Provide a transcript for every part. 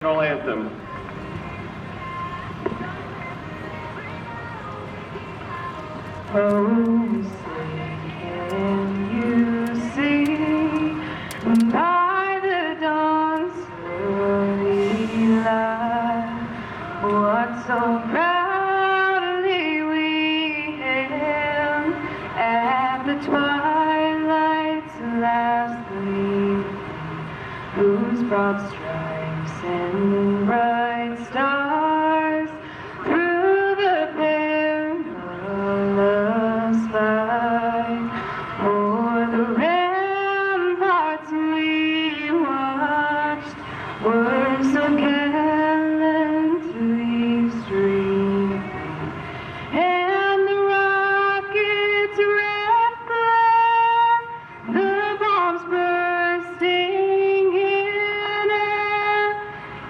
National anthem. Oh, say, can you see by the dawn's early light what so proudly we hailed at the twilight's last gleam, whose broad stripes and bright stars through the perilous fight o'er the ramparts we watched were so gallantly streaming, and the rocket's red glare, the bombs bursting in air,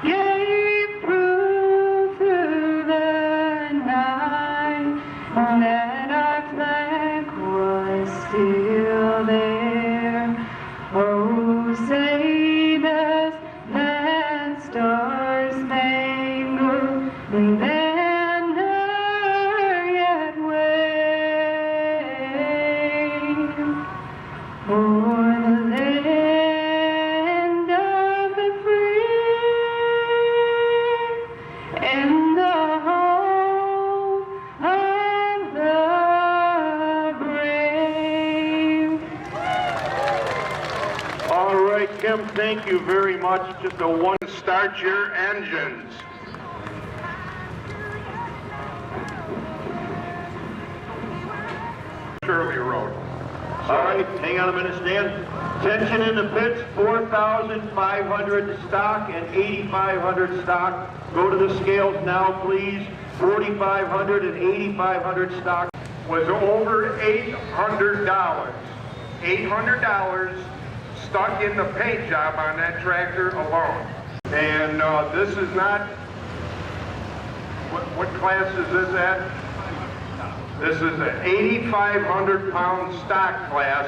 gave proof through the night that our flag was still there. Oh, say does that star-spangled banner yet wave o'er the land of the free and the home of the brave? All right, Kim, thank you very much. Just a one. Start your engines. Shirley Road. All right, hang on a minute, Stan. Tension in the pits, 4,500 stock and 8,500 stock. Go to the scales now, please. 4,500 and 8,500 stock. Was over $800. $800 stuck in the paint job on that tractor alone. And this is not, what class is this at? This is an 8,500 pound stock class.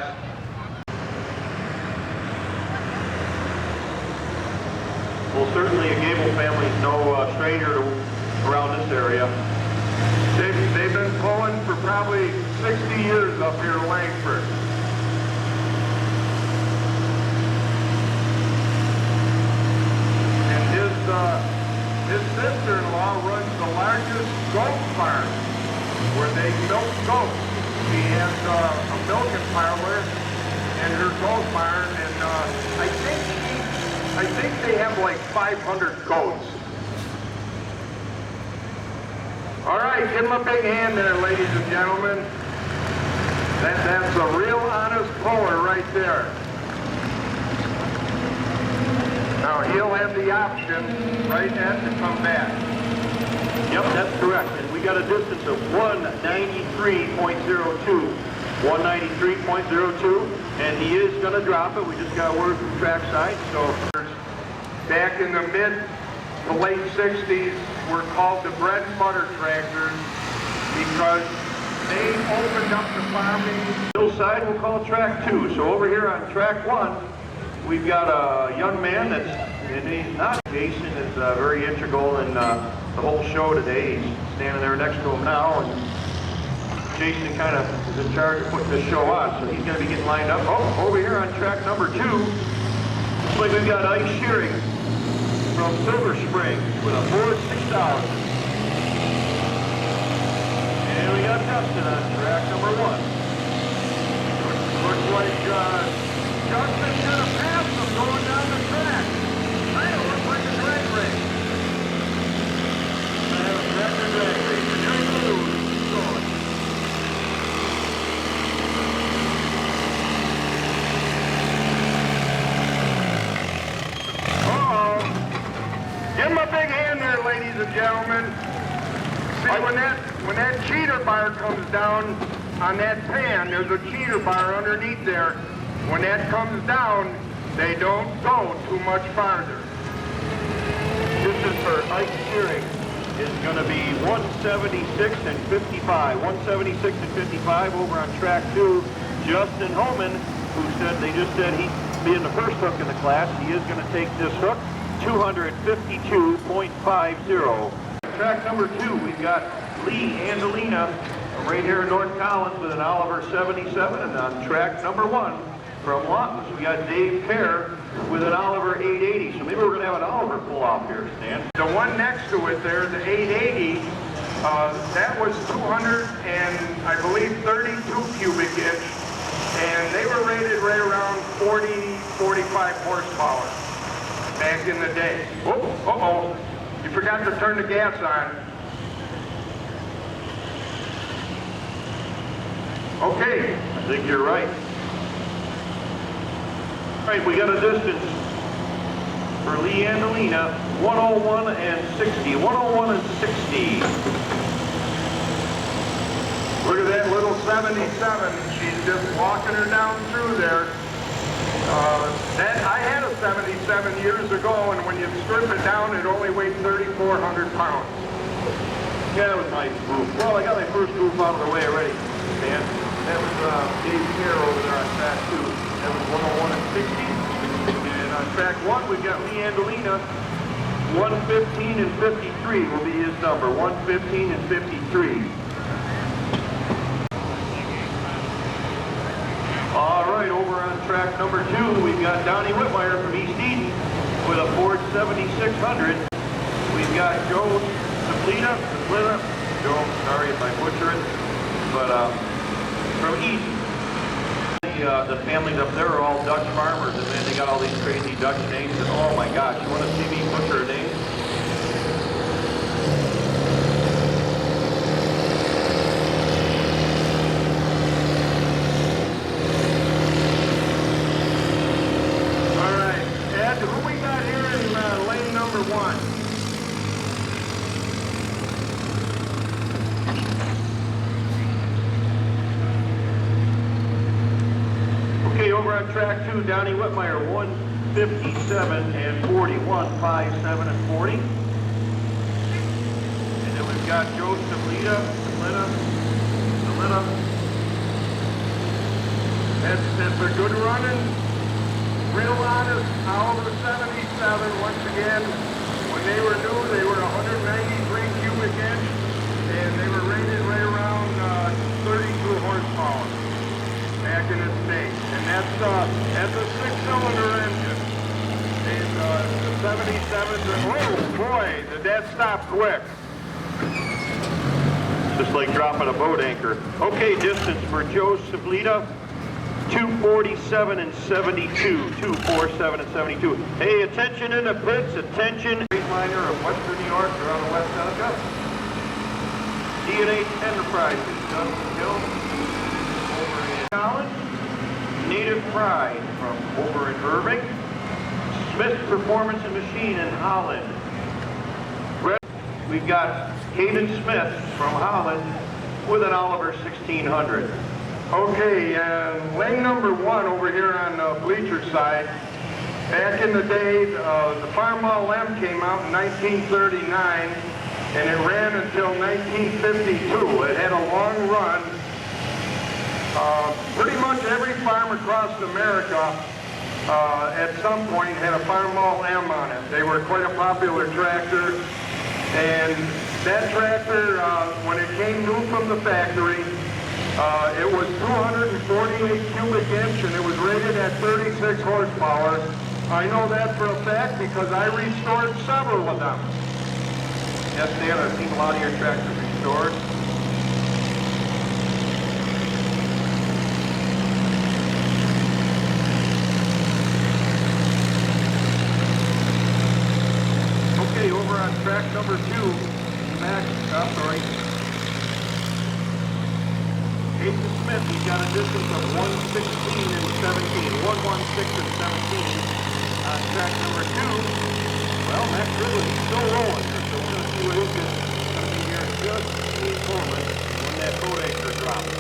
Well, certainly a Gable family is no stranger to around this area. They've been pulling for probably 60 years up here in Langford. And his sister-in-law runs the largest goat farm where they milk goats. She has a milking parlor in her goat barn, and I think they have like 500 goats. All right, give him a big hand there, ladies and gentlemen. That's a real honest puller right there. Now he'll have the option right at to come back. Yep, that's correct. And we got a distance of 193.02. 193.02. And he is going to drop it. We just got word from trackside. So back in the mid to late 60s were called the bread and butter tractors because they opened up the farming. Hillside we'll call track 2. So over here on track 1, we've got a young man that's, and he's not, Jason is very integral in the whole show today. He's standing there next to him now, and Jason kind of is in charge of putting this show on, so he's going to be getting lined up. Oh, over here on track number 2, looks like we've got Ice Shearing from Silver Spring with a Ford 6000. And we got Justin on track number 1. Looks like Justin's gonna pass them going down the track. Kind of looks like a drag race. I have a tractor drag race. And there's the news going. Give him a big hand there, ladies and gentlemen. See, when that cheater bar comes down on that pan, there's a cheater bar underneath there. When that comes down, they don't go too much farther. Distance for Ice Shearing is going to be 176 and 55. 176 and 55 over on track 2. Justin Homan, who said, they just said he'd be in the first hook in the class. He is going to take this hook. 252.50. Track number 2, we've got Lee Angelina right here in North Collins with an Oliver 77. And on track number 1 from Lawton, we got Dave Kerr with an Oliver 880. So maybe we're going to have an Oliver pull off here, Stan. The one next to it there, the 880, that was 200 and I believe 32 cubic inch, and they were rated right around 40, 45 horsepower back in the day. Oh, uh-oh, you forgot to turn the gas on. Okay. I think you're right. All right, we got a distance for Lee Angelina, 101 and 60. 101 and 60. Look at that little 77. She's just walking her down through there. I had a 77 years ago, and when you strip it down, it only weighed 3,400 pounds. Yeah, that was my goof. Well, I got my first goof out of the way already, Stan. That was Dave Kerr over there on track 2. That was 101 and 60. And on track 1, we've got Lee Angelina. 115 and 53 will be his number. 115 and 53. All right, over on track number 2, we've got Donnie Whitmire from East Eden with a Ford 7600. We've got Joe Saplita. Joe, sorry if I butcher it, but from Eden. The families up there are all Dutch farmers, and then they got all these crazy Dutch names, and oh my gosh, you want to see me butcher a name? All right, Ed, who we got here in lane number 1? Okay, over on track 2, Donnie Whitmire, 157 and 40, 157 and 40. And then we've got Joe Saplita. That's a good running, real honest Oliver 77. Once again, when they were new, they were 193 cubic inch, and they were rated right around 32 horsepower back in its day. And that's a 6-cylinder engine. And the 77's, oh boy, did that stop quick. Just like dropping a boat anchor. Okay, distance for Joe Saplita, 247 and 72. 247 and 72. Hey, attention in the pits, attention. Liner of Western New York, they're on the West Seneca. DNA Enterprises, Justin Hill, over in College. Native Pride from over in Irving. Smith Performance and Machine in Holland. We've got Hayden Smith from Holland with an Oliver 1600. Okay, lane number 1 over here on the bleacher side. Back in the day, the Farmall M came out in 1939, and it ran until 1952. It had a long run. Pretty much every farm across America at some point had a Farmall M on it. They were quite a popular tractor, and that tractor, when it came new from the factory, it was 248 cubic inch, and it was rated at 36 horsepower. I know that for a fact because I restored several of them. Yes, Dan, I've seen a lot of your tractors restored. Okay, over on track number 2, Max, Hayden Smith, he's got a distance of 116 and 17, 116 and 17 on track number 2. Well, Max Ridley, he's still rolling here, so we're going to see what his distance is going to be here in just a moment when that boat anchor drops.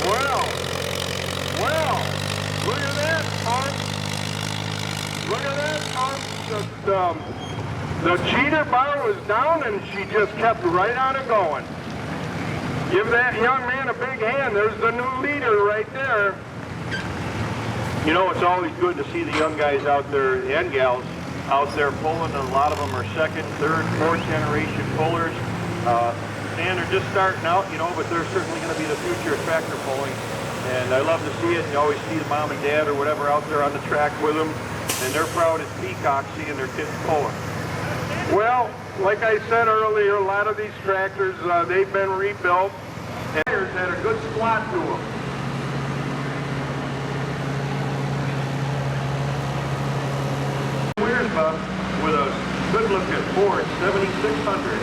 Well, look at that, Punk. Look at that, Punk. The cheater bar was down, and she just kept right on it going. Give that young man a big hand. There's the new leader right there. You know, it's always good to see the young guys out there, and gals, out there pulling. A lot of them are second, third, fourth generation pullers. And they're just starting out, you know, but they're certainly going to be the future of tractor pulling. And I love to see it. You always see the mom and dad or whatever out there on the track with them. And they're proud as peacocks seeing their kids pulling. Well, like I said earlier, a lot of these tractors, they've been rebuilt. And tires had a good slot to them. With a good looking Ford 7600.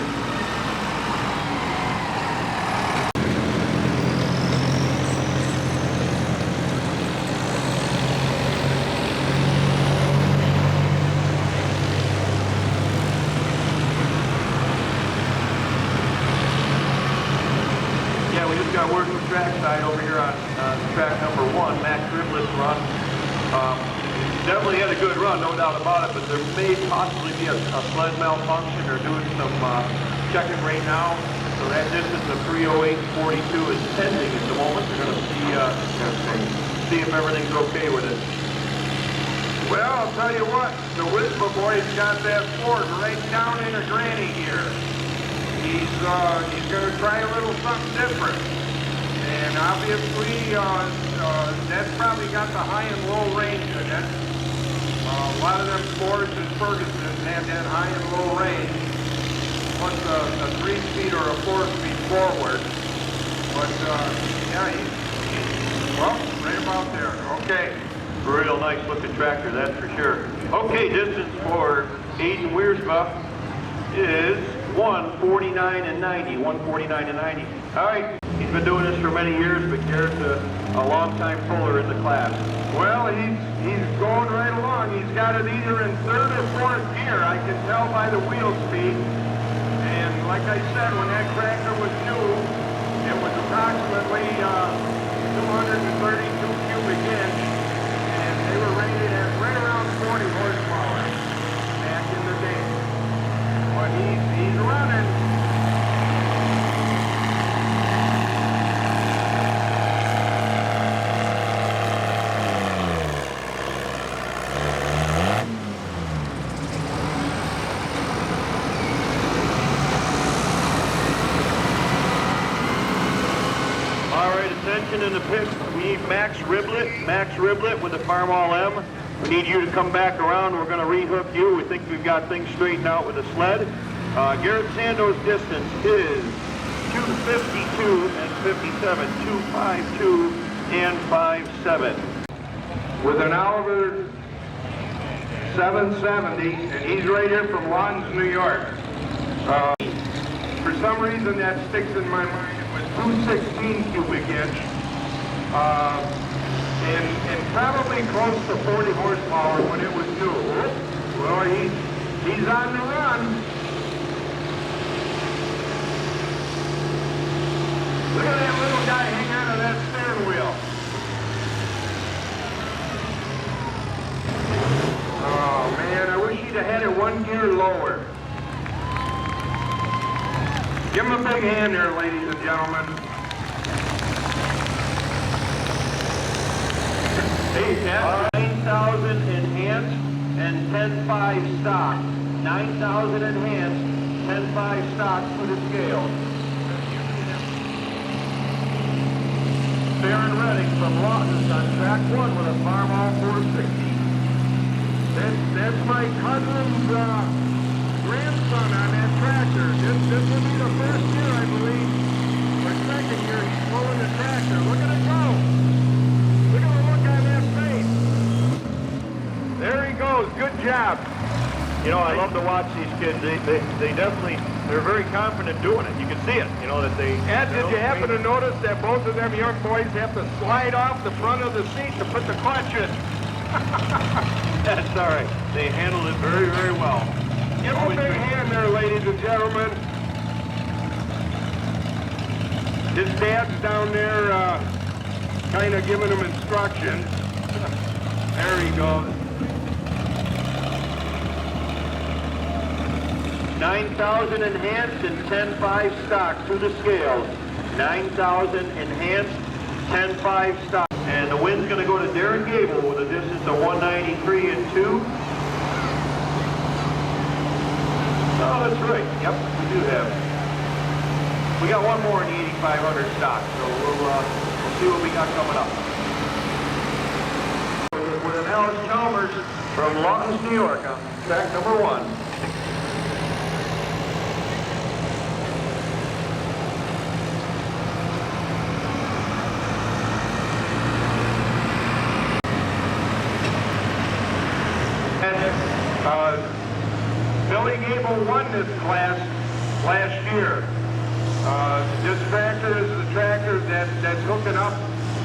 Yeah, we just got word from trackside over here on track number 1, Max Riblett's run. Definitely had a good run, no doubt about it, but there may possibly be a sled malfunction. They're doing some checking right now. So that distance of 3:08.42 is pending at the moment. They're going to see if everything's okay with it. Well, I'll tell you what, the Wisma boy's got that Ford right down in a granny here. He's going to try a little something different. And obviously, that's probably got the high and low range in it. A lot of them Fords and Fergusons have that high and low range, plus a 3-speed or a 4-speed forward. But, yeah, he's well, right about there. Okay. Real nice looking tractor, that's for sure. Okay, distance for Aiden Wiersma is 1:49.90. 1:49.90. All right. He's been doing this for many years, but Garrett's a long-time puller in the class. Well, he's going right along. He's got it either in third or fourth gear. I can tell by the wheel speed. And like I said, when that tractor was new, it was approximately 232 cubic inch, and they were rated at right around 40 horsepower back in the day. But he's running. In the pit, we need Max Riblett with the Farmall M. We need you to come back around. We're going to rehook you. We think we've got things straightened out with the sled. Garrett Sando's distance is 2:52 and 57, 2:52 and 57. With an Oliver 770, and he's right here from Lawrence, New York. For some reason that sticks in my mind. It was 216 cubic inch. And probably close to 40 horsepower when it was new. Well, he's on the run. Look at that little guy hang on to that steering wheel. Oh man, I wish he'd have had it one gear lower. Give him a big hand there, ladies and gentlemen. Hey, Ted, 9,000 enhanced and 10.5 stock. 9,000 enhanced, 10.5 stock to the scale. Baron Redding from Lawton's on track 1 with a Farmall 460. That's my cousin's grandson on that tractor. This will be the first year, I believe, or second year he's pulling the tractor. Look at it go. Look at the look on that face. There he goes. Good job. You know, I love to watch these kids. They definitely, they're very confident doing it. You can see it, you know, that they... And did you happen to notice that both of them young boys have to slide off the front of the seat to put the clutch in? That's all right. They handled it very, very well. Give them a big hand there, ladies and gentlemen. His dad's down there kind of giving him instructions. There he goes. 9,000 enhanced and 10.5 stock to the scale. 9,000 enhanced, 10.5 stock. And the win's going to go to Darren Gable with a distance of 193 and 2. Oh, that's right. Yep, we do have it. We got one more in the 8500 stock, so we'll see what we got coming up. With an Alice Chalmers from Lawton's, New York on track number 1. Billy Gable won this class last year. This tractor is the tractor that's hooking up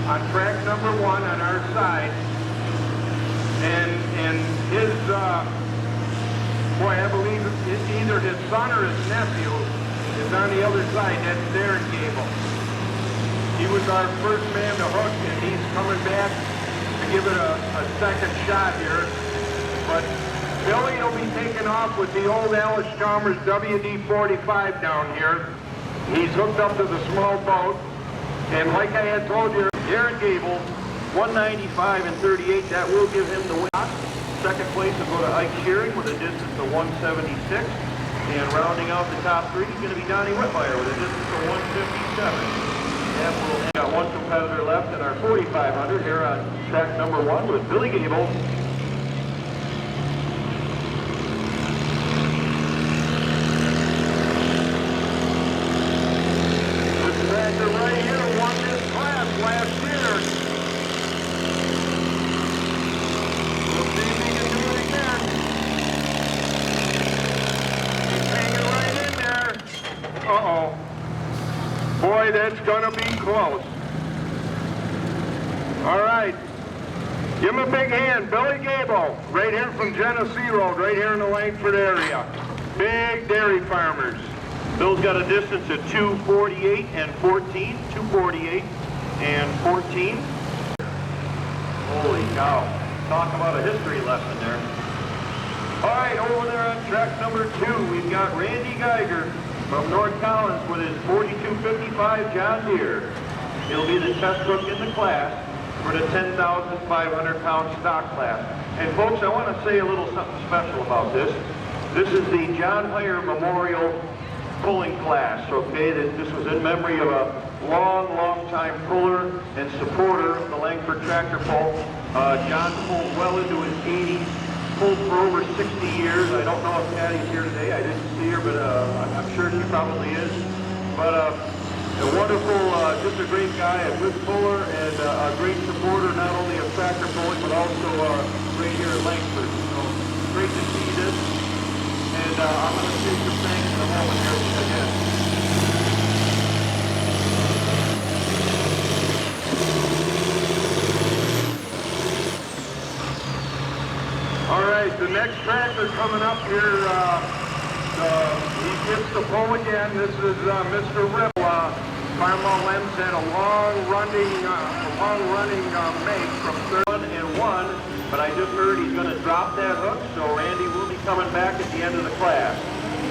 on track number 1 on our side. And his, boy, I believe it's either his son or his nephew is on the other side. That's Darren Gable. He was our first man to hook, and he's coming back to give it a second shot here. But Billy will be taking off with the old Alice Chalmers WD-45 down here. He's hooked up to the small boat. And like I had told you, Darren Gable, 195 and 38, that will give him the win. Second place will go to Ike Shearing with a distance of 176. And rounding out the top 3 is going to be Donnie Whitmire with a distance of 157. And we'll got one competitor left in our 4500 here on track number 1 with Billy Gable. Right here won this class last year. We'll see if he can do it again. He's hanging right in there. Uh-oh. Boy, that's gonna be close. All right. Give him a big hand. Billy Gable, right here from Genesee Road, right here in the Langford area. Big dairy farmers. Bill's got a distance of 248 and 14, 248 and 14. Holy cow. Talk about a history lesson there. All right, over there on track number 2, we've got Randy Geiger from North Collins with his 4255 John Deere. He'll be the test hook in the class for the 10,500 pound stock class. And folks, I want to say a little something special about this. This is the John Heyer Memorial Pulling class, okay? This was in memory of a long time puller and supporter of the Langford tractor pull. John pulled well into his 80s, pulled for over 60 years. I don't know if Patty's here today. I didn't see her, but I'm sure she probably is. But a wonderful, just a great guy, a good puller, and a great supporter, not only of tractor pulling, but also right here at Langford. So great to see this. And I'm going to say some things in a moment here again. All right, the next tractor coming up here, he gets the pull again. This is Mr. Rip. Farmall Lems had a long-running make from 31-1. But I just heard he's going to drop that hook, so Randy will be coming back at the end of the class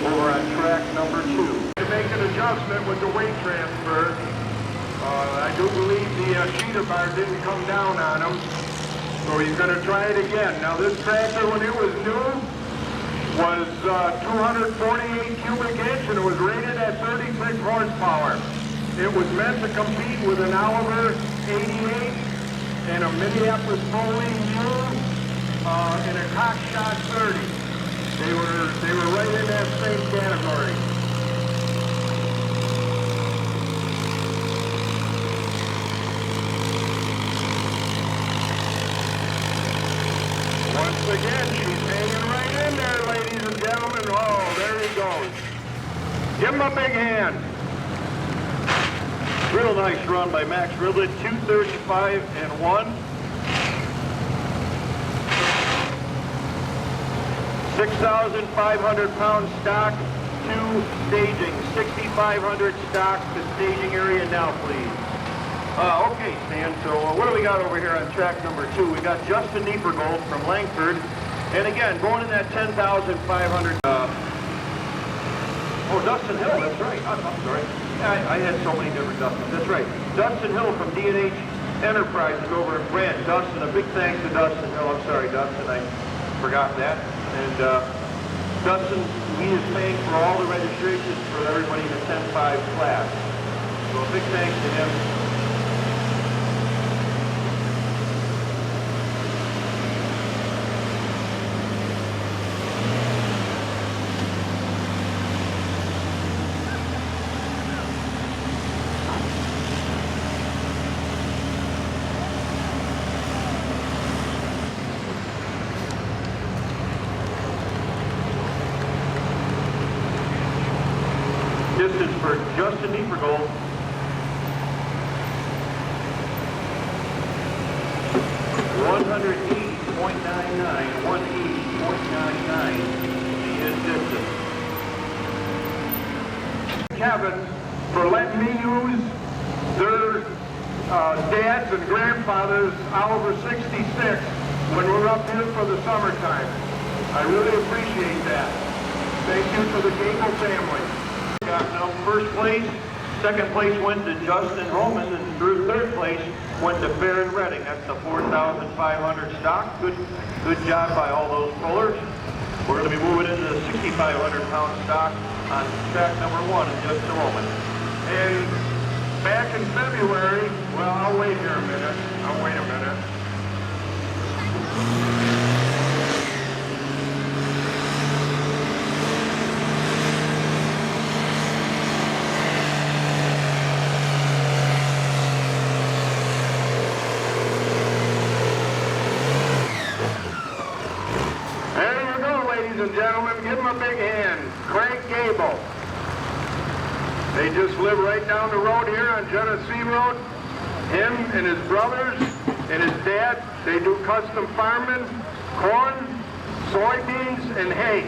over on track number 2. To make an adjustment with the weight transfer, I do believe the cheater bar didn't come down on him, so he's going to try it again. Now this tractor, when it was new, was 248 cubic inch, and it was rated at 36 horsepower. It was meant to compete with an Oliver 88 and a Minneapolis Bowling Mule and a Cockshot 30. They were right in that same category. Once again, she's hanging right in there, ladies and gentlemen. Oh, there he goes. Give him a big hand. Real nice run by Max Ridlett, 235 and 1. 6,500 pound stock to staging. 6,500 stock to staging area now, please. Okay, Stan, so what do we got over here on track number 2? We got Justin Niepergold from Langford. And again, going in that 10,500. Oh, Dustin Hill, that's right. I'm sorry. I had so many different Dustins. That's right. Dustin Hill from D&H Enterprises over in Brant. Dustin, a big thanks to Dustin. Oh, I'm sorry, Dustin, I forgot that. And Dustin, he is paying for all the registrations for everybody in the 10-5 class. So a big thanks to him. Distance for Justin Niepergold. .99, 180.99 is distance. Kevin, for letting me use their dads and grandfathers Oliver 66 when we're up here for the summertime. I really appreciate that. Thank you for the Gable family. Got no first place. Second place went to Justin Roman, and through third place went to Baron Redding. That's the 4,500 stock. Good job by all those pullers. We're going to be moving into the 6,500 pound stock on track number 1 in just a moment. And back in February, well, I'll wait here a minute. I'll wait a minute. Ladies and gentlemen, give him a big hand. Craig Gable. They just live right down the road here on Genesee Road. Him and his brothers and his dad, they do custom farming, corn, soybeans, and hay.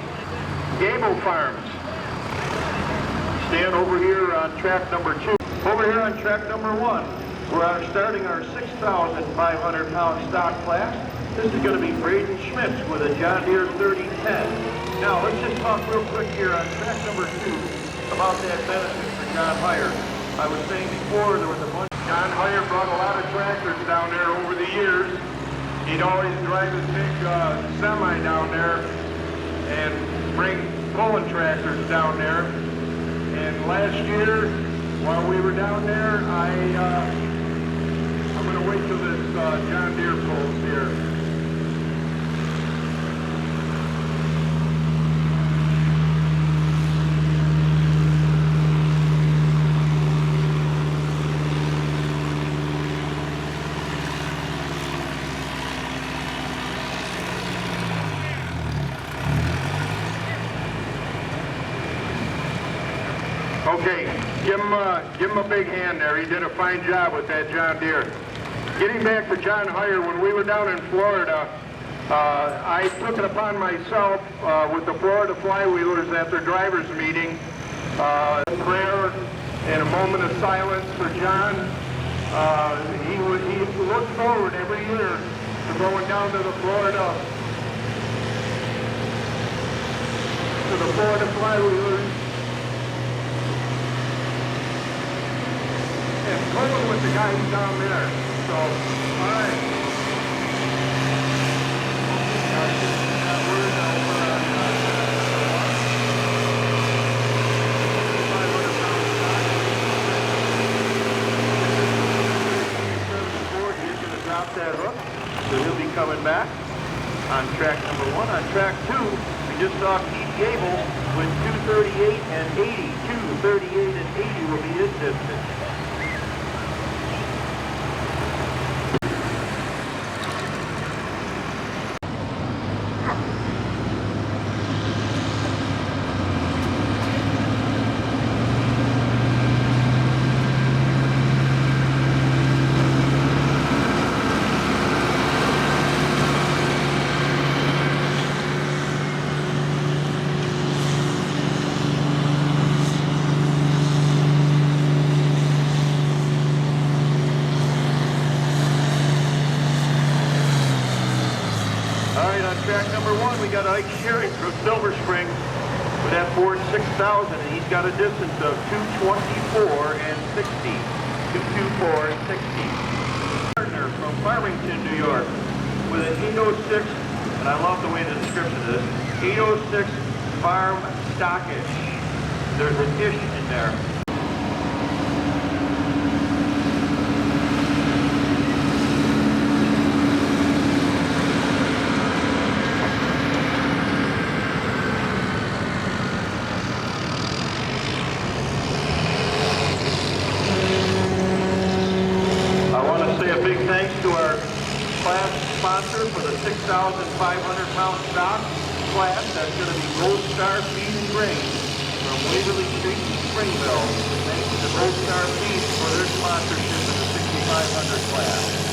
Gable Farms. Stand over here on track number 2. Over here on track number 1, we're starting our 6,500 pound stock class. This is going to be Braden Schmitz with a John Deere 3010. Now, let's just talk real quick here on track number 2 about that benefit for John Heyer. I was saying before there was a bunch. John Heyer brought a lot of tractors down there over the years. He'd always drive his big semi down there and bring pulling tractors down there. And last year, while we were down there, I'm going to wait till this John Deere pulls here. Okay, give him a big hand there. He did a fine job with that John Deere. Getting back to John Heyer, when we were down in Florida, I took it upon myself with the Florida Flywheelers at their drivers meeting, prayer and a moment of silence for John. He looked forward every year to going down to the Florida Flywheelers. And pulling with the guys down there. So, all right. He's going to drop that hook, so he'll be coming back on track number 1. On track 2, we just saw Pete Gable with 238 and 80. 238 and 80 will be his distance. Track number 1, we got Ike Sherry from Silver Spring with that Ford 6000, and he's got a distance of 224 and 60. 224 and 60. Farmington, New York, with an 806, and I love the way the description is, 806 farm stockage. There's an ish in there. Big thanks to our class sponsor for the 6,500 pound stock class. That's going to be Gold Star Feed and Grain from Waverly Street in Springville. Thanks to Gold Star Feed for their sponsorship of the 6,500 class.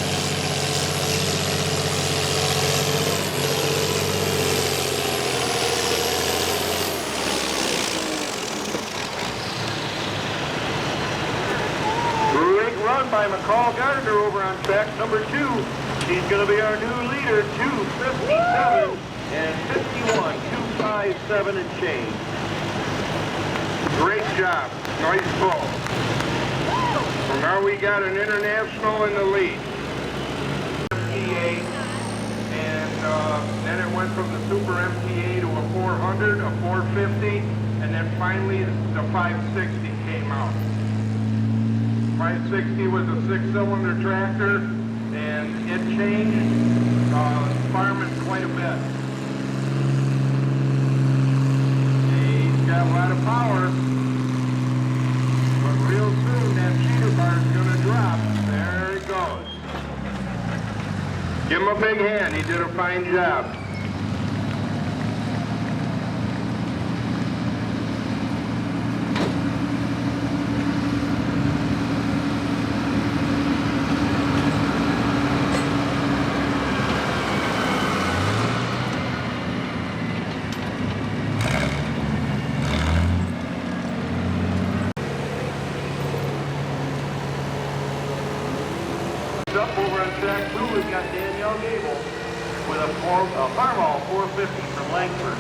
Run by McCall Gardner over on track number 2. She's going to be our new leader, 2:57 and 51, 2:57 and change. Great job. Nice pull. So now we got an international in the lead. MTA, And then it went from the Super MTA to a 400, a 450, and then finally the 560 came out. 560 was a 6-cylinder tractor, and it changed farming quite a bit. He's got a lot of power, but real soon that cheater bar is going to drop. There it goes. Give him a big hand. He did a fine job. Up over on track 2, we've got Danielle Gable with a Farmall 450 from Langford.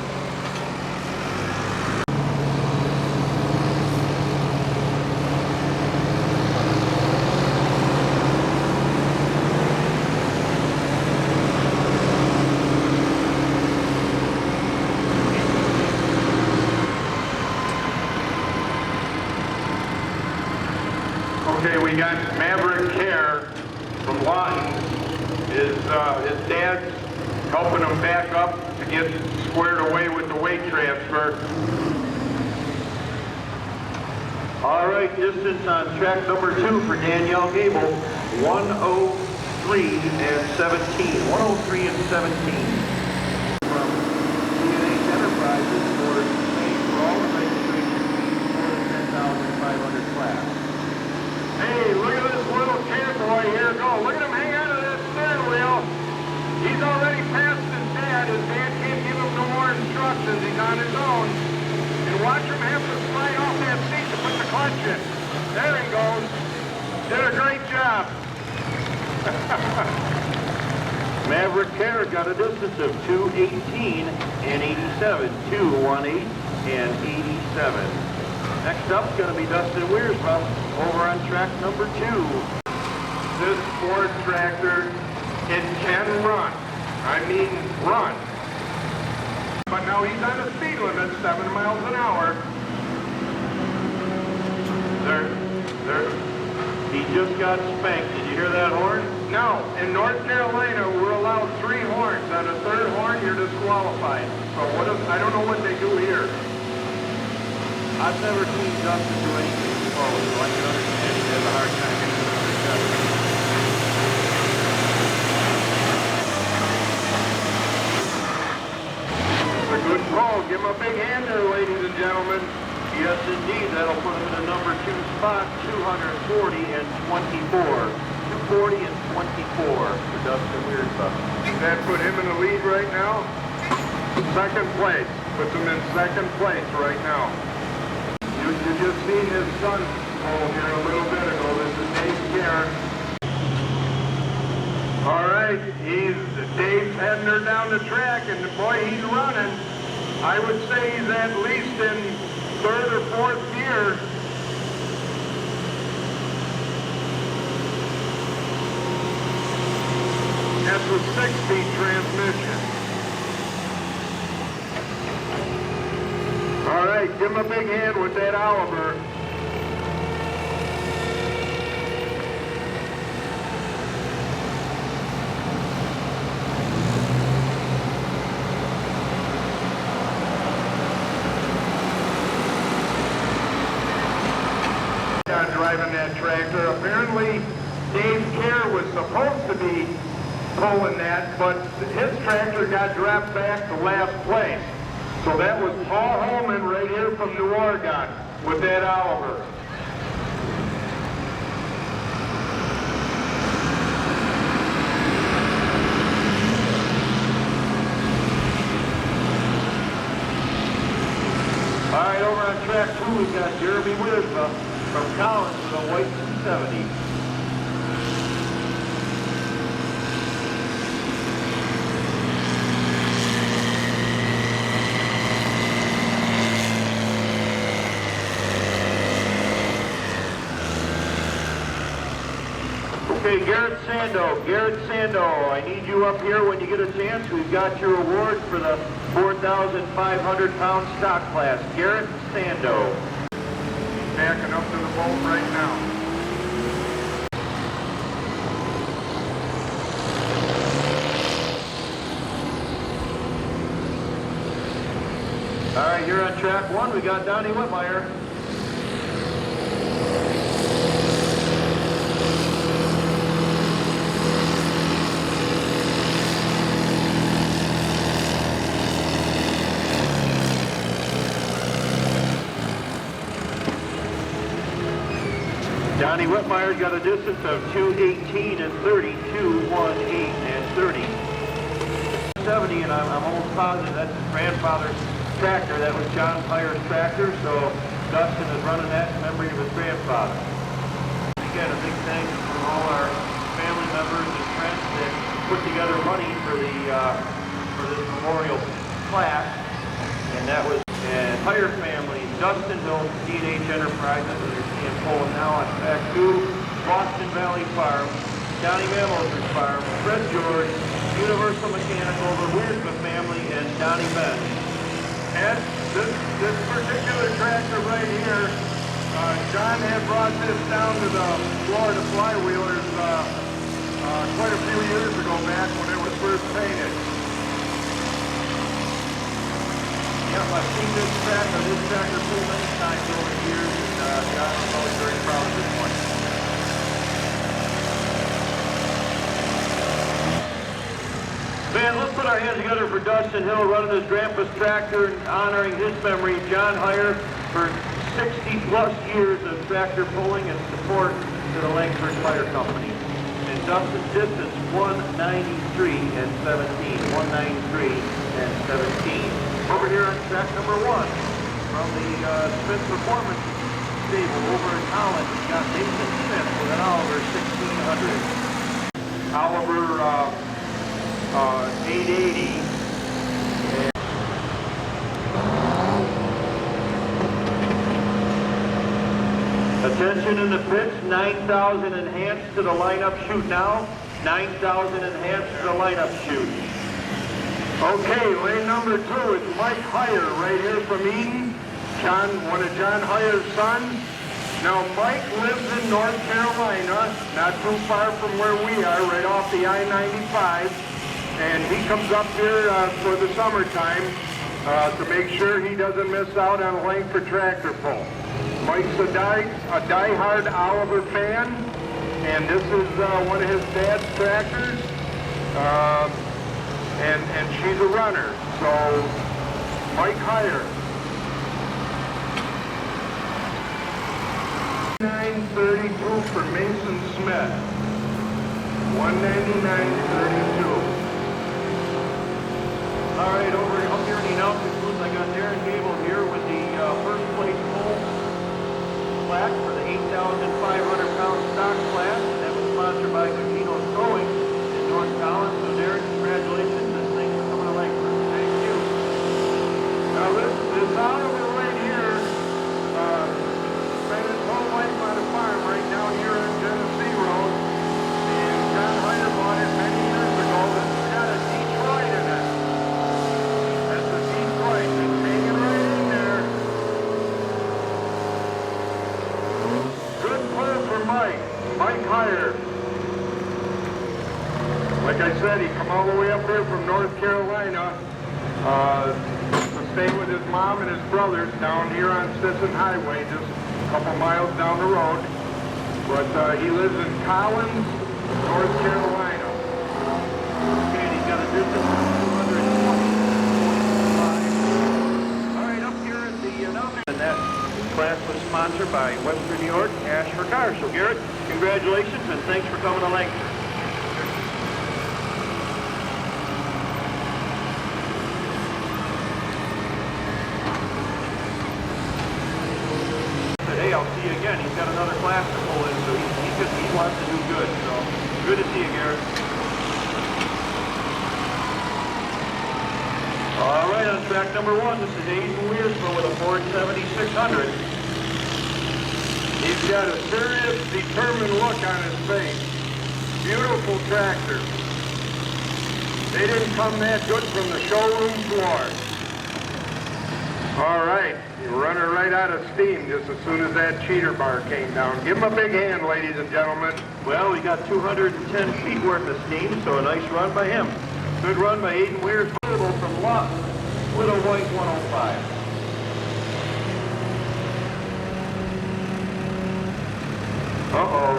Okay, we got Maverick Care from Lawton. His dad's helping him back up to get squared away with the weight transfer. All right, distance on track number 2 for Danielle Gable, 103 and 17. 103 and 17. From CNH Enterprises for all the registration fees for the 10,500 class. Hey, look at this little kid boy here go. Look at him hang out of that steering wheel. He's already passed his dad. His dad can't give him no more instructions. He's on his own. And watch him have to slide off that seat to put the clutch in. There he goes. Did a great job. Maverick Care got a distance of 218 and 87. 218 and 87. Next up is going to be Dustin Weersma over on track number 2. This Ford tractor, it can run. I mean run. But now he's on the speed limit, 7 miles an hour. He just got spanked. Did you hear that horn? No, in North Carolina, we're allowed 3 horns. On the 3rd horn, you're disqualified. So I don't know what they do here. I've never seen Dustin do anything slow, so I can understand he has a hard time getting another shot. It's a good call. Give him a big hand there, ladies and gentlemen. Yes, indeed. That'll put him in the number 2 spot, 240 and 24. 240 and 24 for Dustin Weersma. That put him in the lead right now. 2nd place. Puts him in 2nd place right now. You just seen his son here a little bit ago. This is Dave Karen. All right, Dave's heading her down the track, and boy, he's running. I would say he's at least in 3rd or 4th gear. That's a 6-speed transmission. All right, give him a big hand with that Oliver. Driving that tractor. Apparently, Dave Kerr was supposed to be pulling that, but his tractor got dropped back to last place. So that was Paul Holman right here from New Oregon with that Oliver. All right, over on track 2, we've got Jeremy Wisba from Collins with a white 270. Okay, Garrett Sando, I need you up here when you get a chance. We've got your award for the 4,500-pound stock class. Garrett Sando. Backing up to the boat right now. All right, here on track 1, we got Donnie Whitmire. Donnie Whitmire's got a distance of 2:18 and 30, 2:18 and 30. 70, and I'm almost positive that's his grandfather's tractor. That was John Pyre's tractor, so Dustin is running that in memory of his grandfather. Again, a big thanks to all our family members and friends that put together money for for this memorial class, and that was Pyre family, Dustin Hill, D&H Enterprises, as you're seeing pulling now on track 2, Boston Valley Farm, Johnny Mammoser's Farm, Fred George, Universal Mechanical, the Wisba family, and Donnie Ben. And this particular tractor right here, John had brought this down to the Florida Flywheelers quite a few years ago back when it was first painted. Yep, I've seen this tractor pulled many times over the years, and John is always very proud of this one. Man, let's put our hands together for Dustin Hill running his grandpa's tractor and honoring his memory. John Heyer for 60-plus years of tractor pulling and support to the Langford Fire Company. And Dustin's distance, 193 and 17, 193 and 17. Over here on track number 1 from the Smith Performance Stable over in Holland, we've got Nathan Smith with an Oliver 1600. Oliver 880. Attention in the pits, 9,000 enhanced to the lineup chute now. 9,000 enhanced to the lineup chute. Okay, lane number 2 is Mike Heyer right here from Eden. One of John Heyer's sons. Now Mike lives in North Carolina, not too far from where we are, right off the I-95. And he comes up here for the summertime to make sure he doesn't miss out on a Langford tractor pull. Mike's a die-hard Oliver fan, and this is one of his dad's tractors. And she's a runner, so Mike Heyer. 932 for Mason Smith. 199.32. All right, up here in the announcement booth, I got Darren Gable here with the first place pull plaque for the 8,500-pound stock class. That was sponsored by Gugino's Towing in North Collins. So Darren, congratulations. This thing's coming to Langford. Thank you. Now this Oliver right here spent his whole life on a farm right down here on Genesee Road. And John Heyer bought it many years ago all the way up here from North Carolina to stay with his mom and his brothers down here on Sisson Highway, just a couple miles down the road. But he lives in Collins, North Carolina. Okay, and he's got a distance of 220.5. All right, up here at the announcement. And that class was sponsored by Western New York Cash for Cars. So Garrett, congratulations and thanks for coming to Langford. Hey, I'll see you again. He's got another class to pull in, so he wants to do good. So good to see you, Garrett. All right, on track number 1, this is Aiden Weersma with a Ford 7600. He's got a serious, determined look on his face. Beautiful tractor. They didn't come that good from the showroom floor. All right, you're running right out of steam just as soon as that cheater bar came down. Give him a big hand, ladies and gentlemen. Well, we got 210 feet worth of steam, so a nice run by him. Good run by Aiden Weersma from Lawton with a white 105. Uh-oh.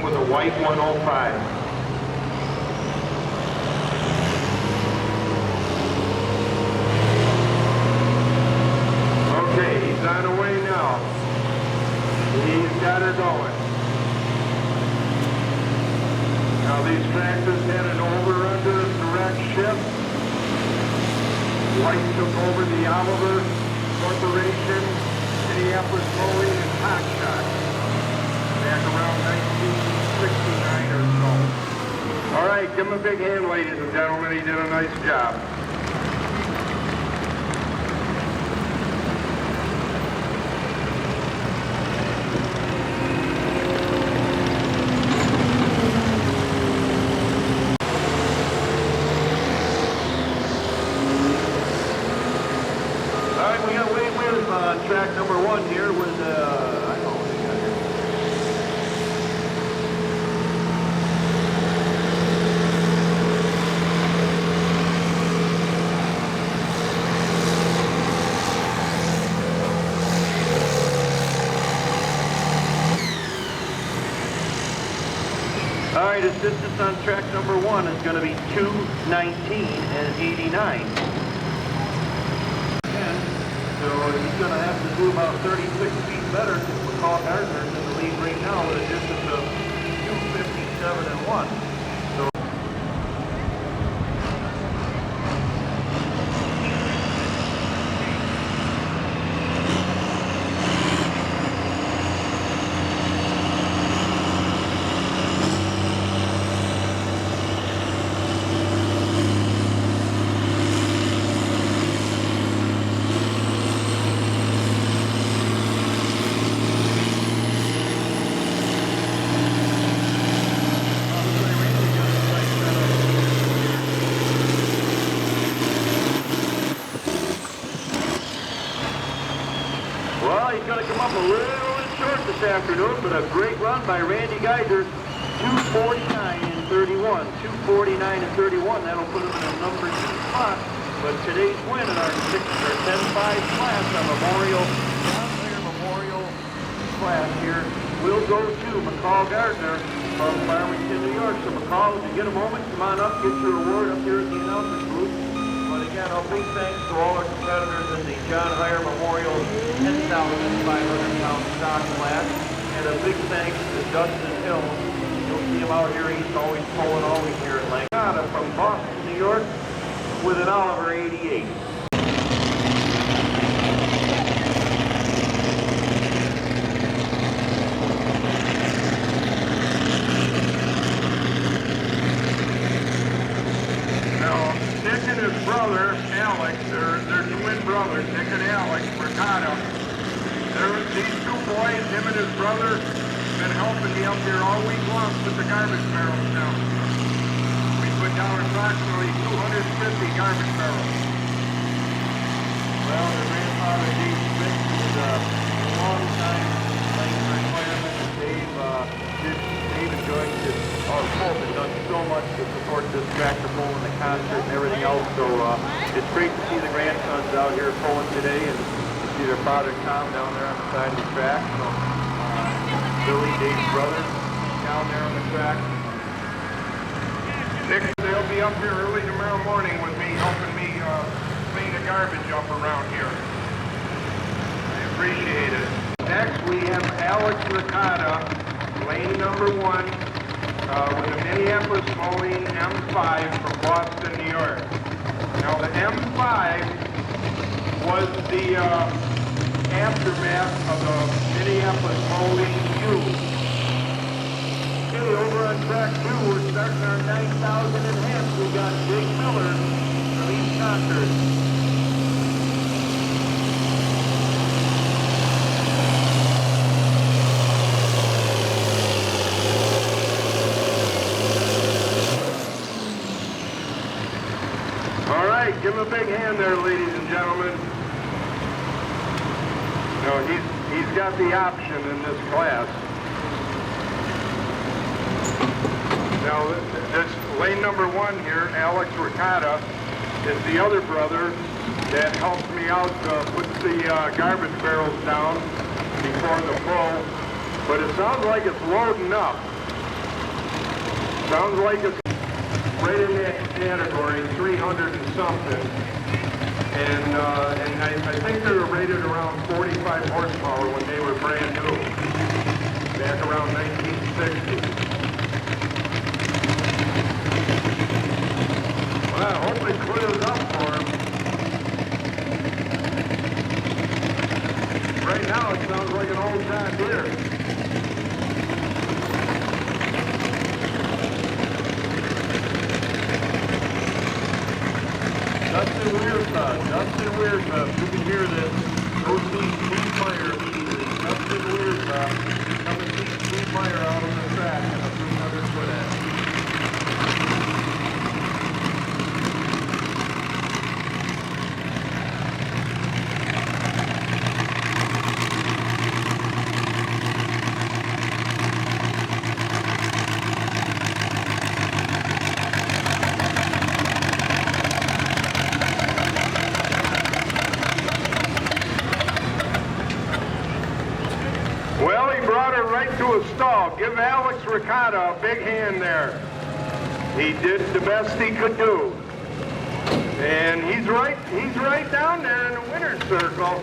With a white 105. Okay, he's on the way now. He's got her going. Now these tractors had an over-under direct shift. White took over the Oliver Corporation, Minneapolis Mowing and Hot Shot back around 1969 or so. All right, give him a big hand, ladies and gentlemen. He did a nice job. Track number 1 here was, I don't know what they got here. All right, his distance on track number 1 is going to be 2:19 and 89. So he's going to have to do about 36 feet better because McCall Gardner's in the lead right now with a distance of 2:57 and 1. So well, he's going to come up a little bit short this afternoon, but a great run by Randy Geiger, 2:49 and 31. 2:49 and 31, that'll put him in a number 2 spot. But today's win in our 10-5 class, our Memorial, John Mayer Memorial class here, will go to McCall Gardner from Farmington, New York. So McCall, if you get a moment, come on up, get your award up here at the announcement booth. But again, a big thanks to all our competitors in the John Mayer Memorial 10,500-pound stock class. And a big thanks to Dustin Hill. You'll see him out here. He's always pulling always here at Langford. From Boston, New York, with an Oliver 88. Brother, Alex, they're twin brothers, Nick and Alex Mercado. These two boys, him and his brother, been helping me up here all week long to put the garbage barrels down. We put down approximately 250 garbage barrels. Well, their grandfather, Dave Smith, was a long time Langford fireman. Dave Dave and Joyce both have done so much to support this tractor pull and the concert and everything else. So it's great to see the grandsons out here pulling today and to see their father Tom down there on the side of the track. So Billy, Dave's brother, down there on the track. Nick, they'll be up here early tomorrow morning with me, helping me clean the garbage up around here. I appreciate it. Next, we have Alex Ricotta, lane number 1, with a Minneapolis Moline M5 from Boston, New York. Now, the M5 was the aftermath of the Minneapolis Moline U. Okay, over on track 2, we're starting our 9,000 and a half. We got Jake Miller from East Concord. All right, give him a big hand there, ladies and gentlemen. No, he's got the option in this class. Now, this lane number 1 here, Alex Ricotta, is the other brother that helped me out to put the garbage barrels down before the pull. But it sounds like it's loading up. Sounds like it's right in that category, 300 and something. And I think they were rated around 45 horsepower when they were brand new, back around 1960. Well, I hope it clears up for him. Right now, it sounds like an old John Deere. Dustin Weirsa, you can hear this. Go see Steve Meyer immediately. Dustin Weirsa, come and see Steve Meyer out on the track in a 300-foot edge. Well, he brought her right to a stall. Give Alex Ricotta a big hand there. He did the best he could do. And he's right down there in the winner's circle.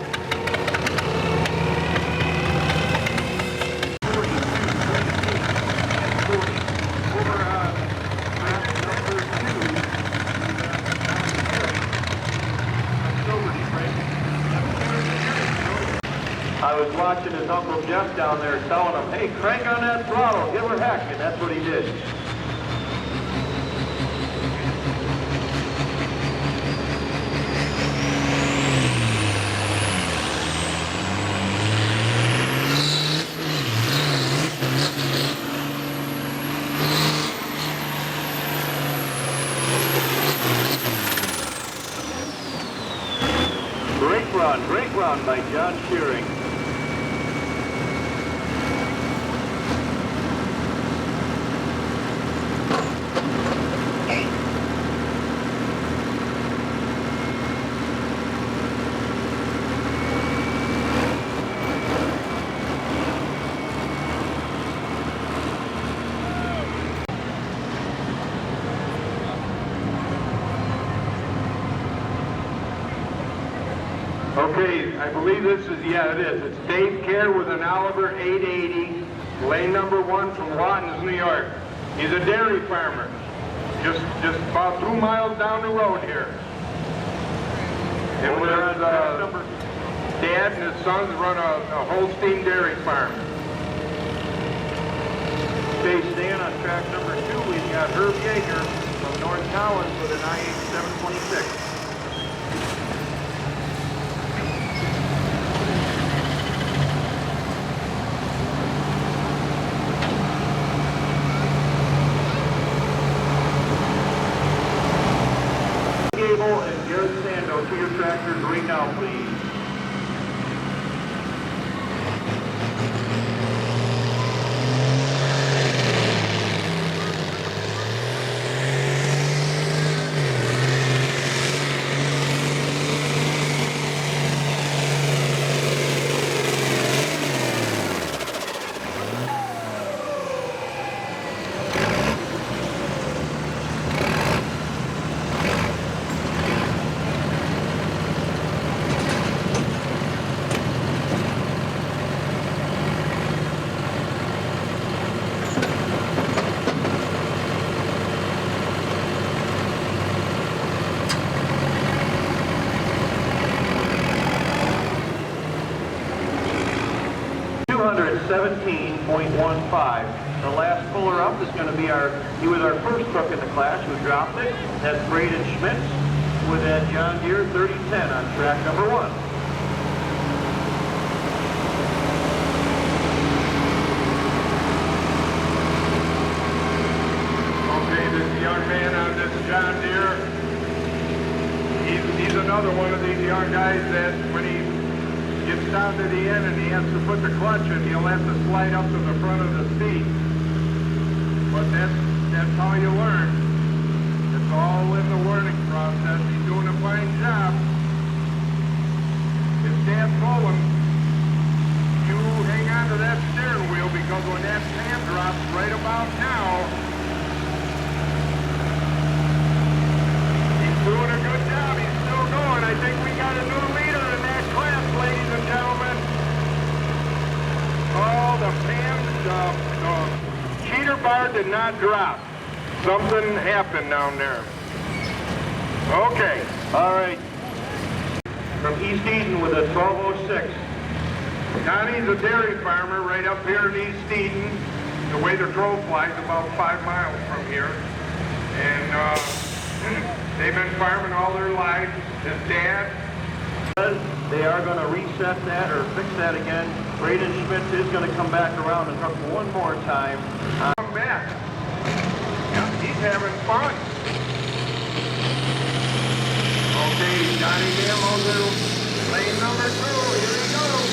I was watching his Uncle Jeff down there telling him, hey, crank on that throttle, give her heck, and that's what he did. Great run by John Shearing. Okay, I believe this is, yeah, it is. It's Dave Kerr with an Oliver 880, lane number 1 from Watkins, New York. He's a dairy farmer, just about 2 miles down the road here. And there's Dad and his sons run a Holstein dairy farm. Okay, staying on track number 2, we've got Herb Yeager from North Collins with an IH 726. And Garrett Sando to your tractors right now, please. 217.15. The last puller up is going to be he was our first hook in the class who dropped it. That's Braden Schmitz with that John Deere 3010 on track number 1. Okay, this young man on this John Deere, he's another one of these young guys that when he gets down to the end and he has to put the clutch in, he'll have to slide up to the front of the seat. But that's how you learn. It's all in the learning process. He's doing a fine job. His dad told him, you hang on to that steering wheel because when that pan drops right about now, he's doing a good job. He's still going. I think we got a new leader in that class, ladies and gentlemen. Oh, the pan, the cheater bar did not drop. Something happened down there. Okay. All right. From East Eden with a 1206. Donnie's a dairy farmer right up here in East Eden. The way the crow flies about 5 miles from here. And they've been farming all their lives. His dad. They are going to reset that or fix that again. Braden Schmitz is going to come back around and hook one more time. Come back. Yep, he's having fun. Okay, Johnny Damo's in lane number 2. Here he goes.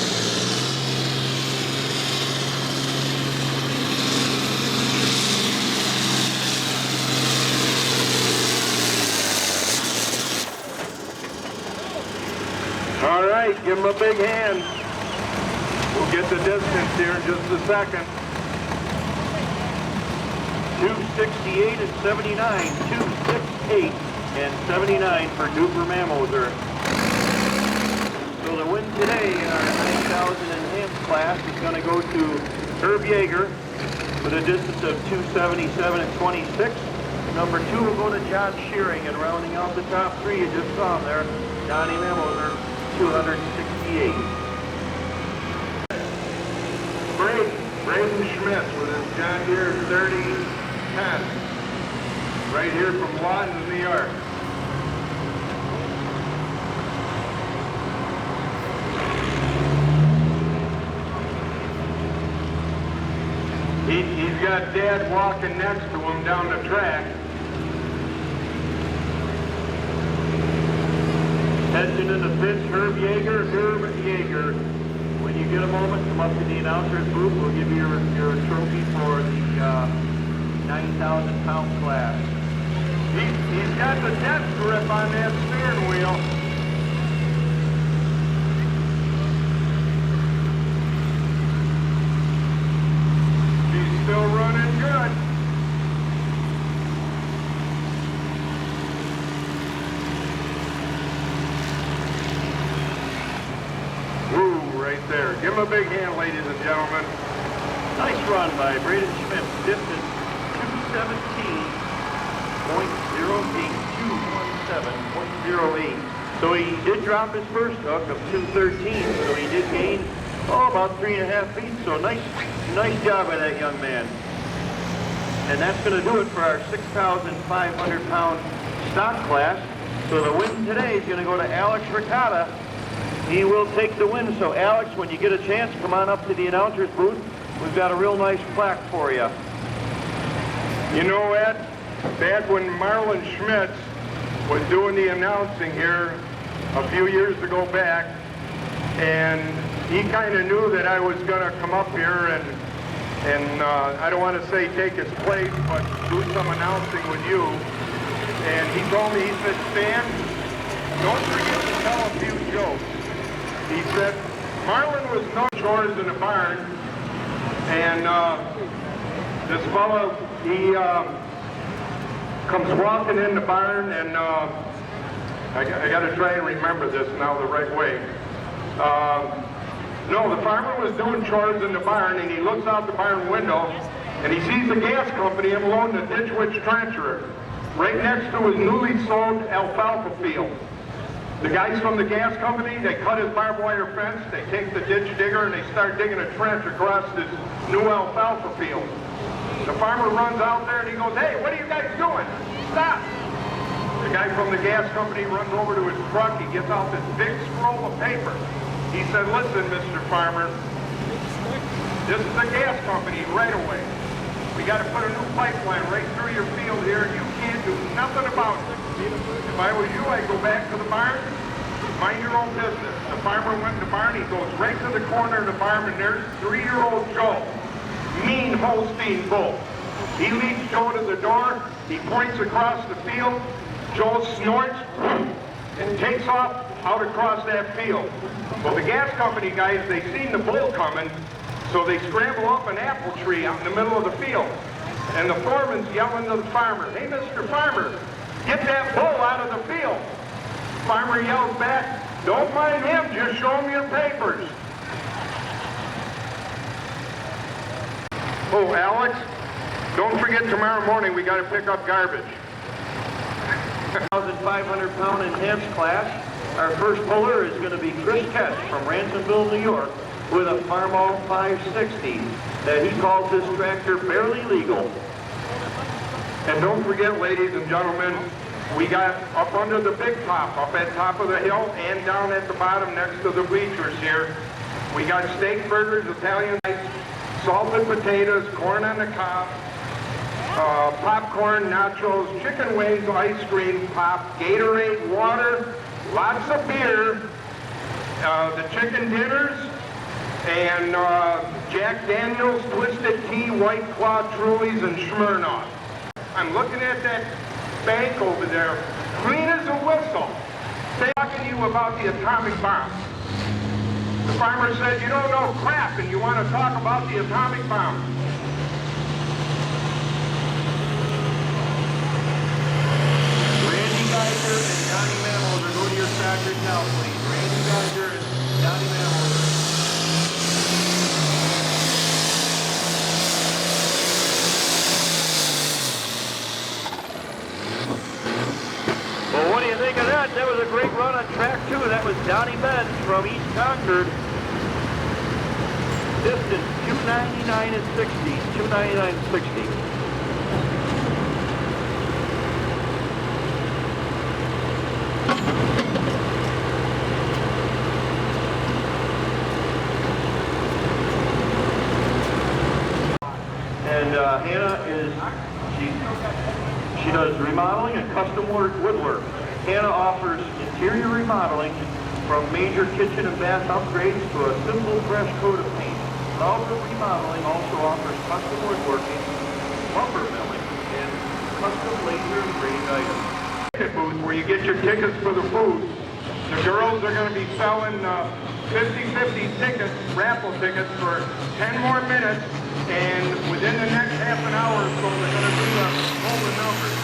All right, give him a big hand. We'll get the distance here in just a second. 268 and 79. 268 and 79 for Duper Mammoser. So the win today in our 9,000 enhanced class is going to go to Herb Yeager with a distance of 277 and 26. Number 2 will go to John Shearing, and rounding out the top 3, you just saw him there, Johnny Mammoser, 268. Braden Schmitz with his John Deere 3010. Right here from Lawton, New York. He's got Dad walking next to him down the track. Attention in the pits, Herb Yeager. When you get a moment, come up to the announcer's booth. We'll give you your trophy for the 9,000-pound class. He's got the death grip on that steering wheel. He's still running good. Woo, right there. Give him a big hand, ladies and gentlemen. Nice run by Braden Schmitz. Distance 217.08. So he did drop his first hook of 213. So he did gain about 3.5 feet. So nice job by that young man. And that's going to do it for our 6,500-pound stock class. So the win today is going to go to Alex Ricotta. He will take the win. So Alex, when you get a chance, come on up to the announcer's booth. We've got a real nice plaque for you. You know, Ed, back when Marlon Schmitz was doing the announcing here a few years ago back, and he kind of knew that I was going to come up here and I don't want to say take his place, but do some announcing with you. And he told me, he said, Stan, don't forget to tell a few jokes. He said, Marlon was no chores in the barn, and this fellow, he comes walking in the barn, and I got to try and remember this now the right way. No, the farmer was doing chores in the barn, and he looks out the barn window, and he sees the gas company unloading a ditch witch trencher right next to his newly sold alfalfa field. The guys from the gas company, they cut his barbed wire fence, they take the ditch digger and they start digging a trench across this new alfalfa field. The farmer runs out there and he goes, "Hey, what are you guys doing? Stop!" The guy from the gas company runs over to his truck, he gets out this big scroll of paper. He said, "Listen, Mr. Farmer, this is the gas company right away. We got to put a new pipeline right through your field here and you can't do nothing about it. If I was you, I'd go back to the barn, mind your own business." The farmer went in the barn, he goes right to the corner of the barn, and there's 3-year-old Joe, mean Holstein bull. He leads Joe to the door, he points across the field, Joe snorts and takes off out across that field. Well, the gas company guys, they seen the bull coming, so they scramble up an apple tree out in the middle of the field. And the foreman's yelling to the farmer, "Hey, Mr. Farmer, get that bull out of the field." Farmer yells back, "Don't mind him, just show him your papers." Oh, Alex, don't forget tomorrow morning we got to pick up garbage. 1,500-pound intense class. Our first puller is going to be Chris Ketch from Ransomville, New York, with a Farmall 560 that he calls his tractor barely legal. And don't forget, ladies and gentlemen, we got up under the big top, up at top of the hill, and down at the bottom next to the bleachers here, we got steak burgers, Italian rice, salted potatoes, corn on the cob, popcorn, nachos, chicken wings, ice cream, pop, Gatorade, water, lots of beer, the chicken dinners, and Jack Daniels, Twisted Tea, White Claw, Trulies, and Smirnoff. I'm looking at that bank over there, clean as a whistle. They're talking to you about the atomic bomb. The farmer said, "You don't know crap and you want to talk about the atomic bomb." Randy Geiger and Johnny Manholder, go to your tractors now, please. Randy Geiger and Johnny Manholder. Well, what do you think of that? That was a great run on track 2. That was Donnie Benz from East Concord. Distance 299 and 60. 299 and 60. And Hannah is, she does remodeling and custom woodwork. Hannah offers interior remodeling from major kitchen and bath upgrades to a simple fresh coat of paint. Langford Remodeling also offers custom woodworking, lumber milling, and custom laser engraved items. Ticket booth where you get your tickets for the food. The girls are going to be selling 50-50 tickets, raffle tickets for 10 more minutes, and within the next half an hour or so, they're going to do all the numbers.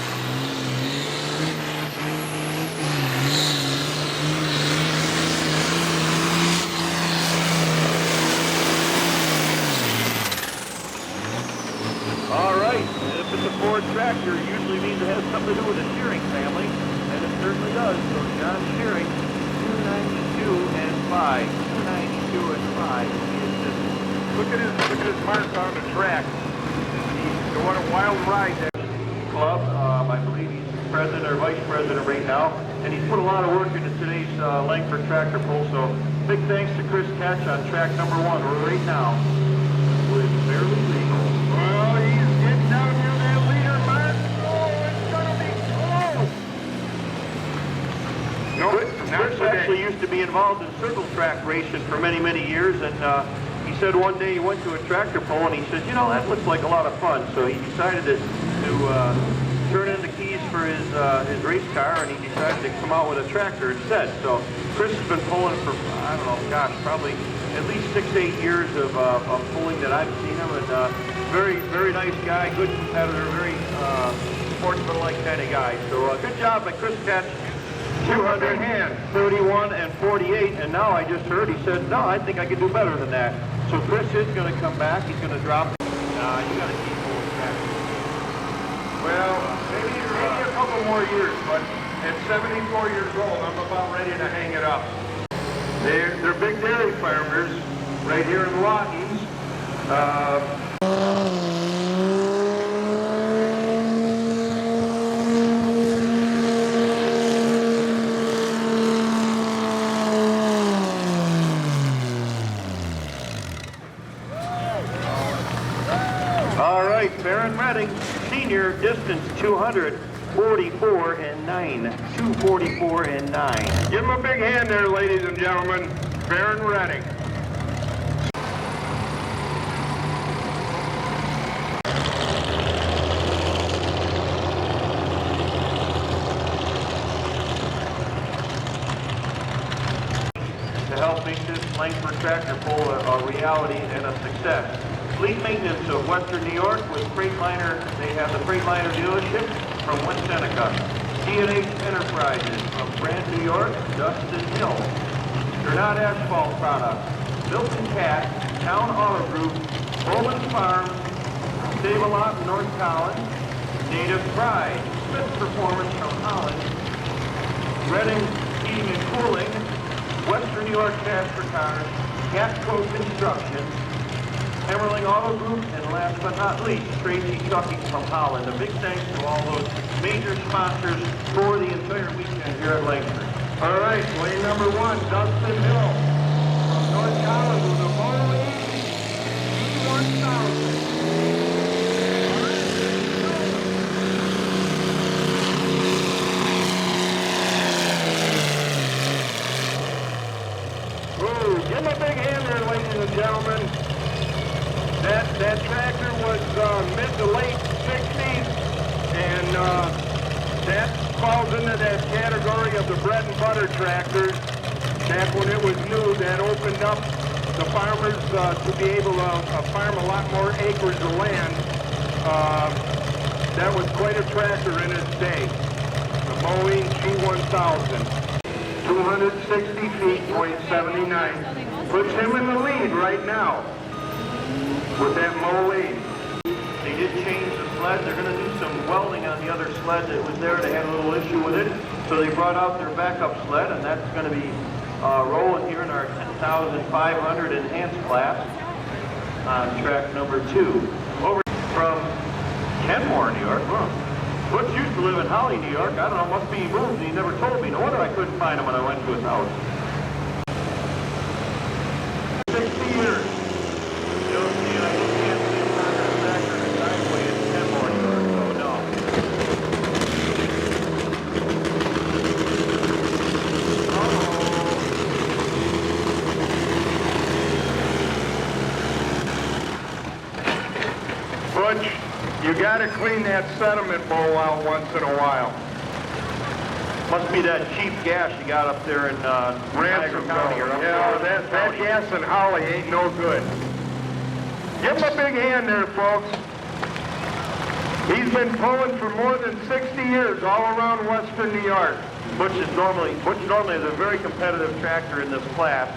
All right, and if it's a Ford tractor, it usually means it has something to do with the Shearing family, and it certainly does. So John Shearing, 292 and 5, 292 and 5. Look at his mark on the track. What a wild ride there. Club, I believe he's president or vice president right now, and he's put a lot of work into today's Langford tractor pull. So big thanks to Chris Ketch on track number 1. We're right now with Barely Legal. Well, he's getting down near that leader mark. Oh, it's gonna be close. No, not Chris today. actually used to be involved in circle track racing for many, many years, and he said one day he went to a tractor pull and he said, you know, that looks like a lot of fun. So he decided to turn in the keys for his race car, and he decided to come out with a tractor instead. So Chris has been pulling for, I don't know, gosh, probably at least 6 to 8 years of pulling that I've seen him, and very, very nice guy, good competitor, very sportsman-like kind of guy. So good job by Chris Ketch. 231 and 48, and now I just heard he said, no, I think I can do better than that. So Chris is going to come back. He's going to drop. You got to keep pulling back. Well, maybe a couple more. years, but at 74 years old, I'm about ready to hang it up. They're big dairy farmers right here in Lawton's. All right, Baron Redding, senior, distance 244 and 9. 244 and 9. Give him a big hand there, ladies and gentlemen. Baron Redding. To help make this Langford tractor pull a reality and a success. Fleet maintenance of Western New York with Freightliner. They have the Freightliner dealership from West Seneca. D&H Enterprises from Brand, New York, Dustin Hill. Granada Asphalt Products, Milton Cat, Town Auto Group, Bowman's Farm, Save-A-Lot in North Collins, Native Pride, Smith Performance from Holland, Redding Heating and Cooling, Western New York Cash for Cars, Catco Construction, Emerling Auto Group, and last but not least, Tracy Trucking from Holland. A big thanks to all those major sponsors for the entire weekend here at Langford. All right, lane number 1, Dustin Hill from North Collins with a Boeing 1000. Ooh, give him a big hand there, ladies and gentlemen. That tractor was mid to late 60s, and that falls into that category of the bread and butter tractors. Back when it was new, that opened up the farmers to be able to farm a lot more acres of land. That was quite a tractor in its day. The Boeing G1000. 260 feet, .79. Puts him in the lead right now with that Moline. They did change the sled. They're going to do some welding on the other sled that was there. They had a little issue with it. So they brought out their backup sled, and that's going to be rolling here in our 10,500 enhanced class on track number 2. Over from Kenmore, New York. Huh. Butch used to live in Holly, New York. I don't know, must be he moved. He never told me. No wonder I couldn't find him when I went to his house. 60 years. You'll see, I just can't see him on that tractor in the driveway in Kenmore, New York, so no. Butch, you gotta clean that sediment bowl out once in a while. Must be that cheap gas you got up there in Ransom County. Or up Yeah, there. that gas in Holly ain't no good. Give him a big hand there, folks. He's been pulling for more than 60 years all around Western New York. Butch normally is a very competitive tractor in this class.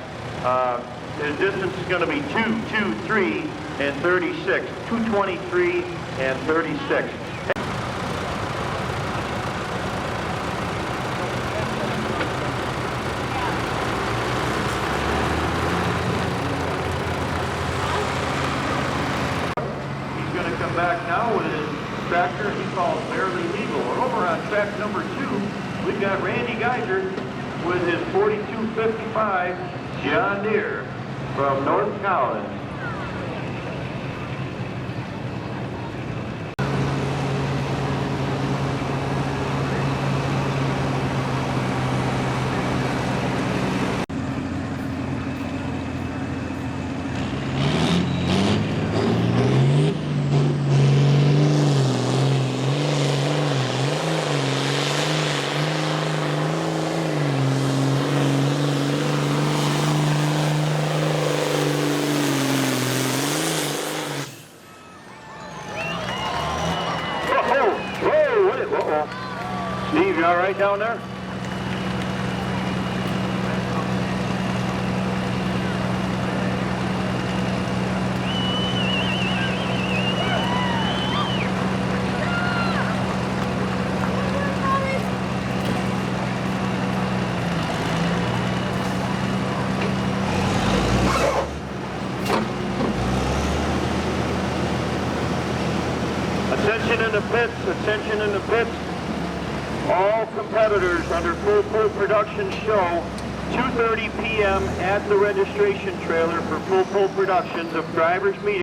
His distance is going to be 223 and 36. 223 and 36. He's going to come back now with his tractor he calls Barely Legal. We're over on track number 2. We've got Randy Geiger with his 4255 John Deere from North Collins. Steve, you all right down there? all competitors under Full Pull Production show, 2:30 p.m. at the registration trailer for Full Pull Productions of Drivers Meeting.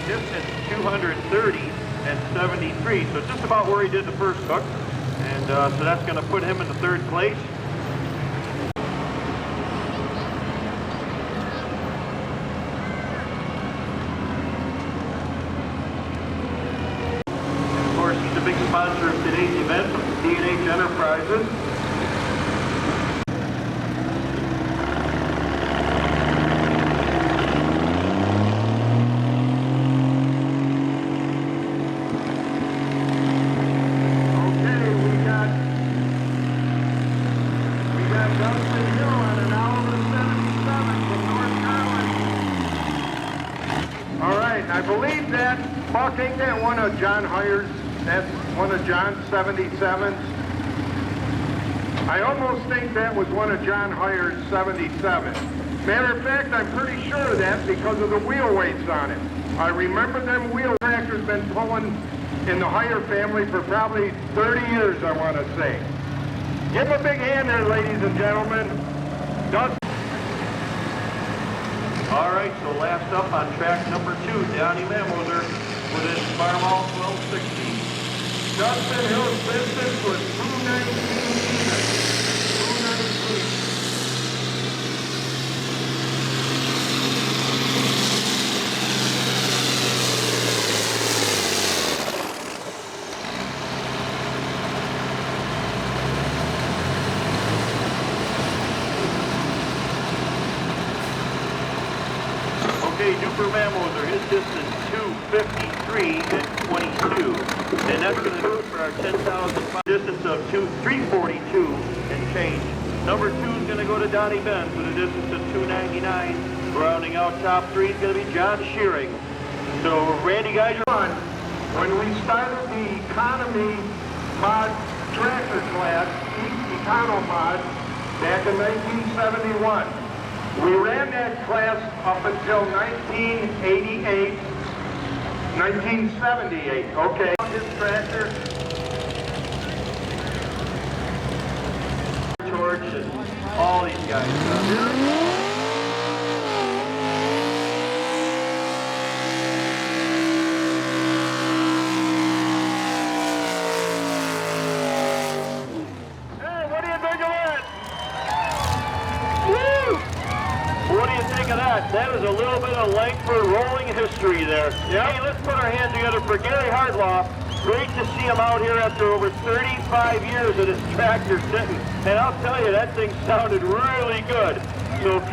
Distance 230 and 73, so just about where he did the first hook, and so that's going to put him in the third place. And of course, he's a big sponsor of today's event, D&H Enterprises. I believe that, Buck, ain't that one of John Heyer's? That's one of John's 77s? I almost think that was one of John Heyer's 77s. Matter of fact, I'm pretty sure of that because of the wheel weights on it. I remember them wheel tractors been pulling in the Heyer family for probably 30 years, I want to say. Give them a big hand there, ladies and gentlemen. All right, so last up on track number 2, Donnie Mamoser with his Fireball 1260. Justin Hill's distance was 219 even. 219. Okay, Duper Mamoser, his distance 253 and 22. And that's going to do it for our 10,000 distance of 342 and change. Number 2 is going to go to Donnie Benz with a distance of 299. Rounding out top 3 is going to be John Shearing. So, Randy, guys are on. When we started the economy mod tractor class, Econo Mod, back in 1971, we ran that class up until 1988, 1978, okay. His tractor. George and all these guys. Hey, what do you think of that? Woo! What do you think of that? That is a little bit of Langford rolling history there. Yep. Hey, let's put our hands together for Gary Hardloff. Great to see him out here after over 35 years of his tractor sitting. And I'll tell you, that thing sounded really good. So,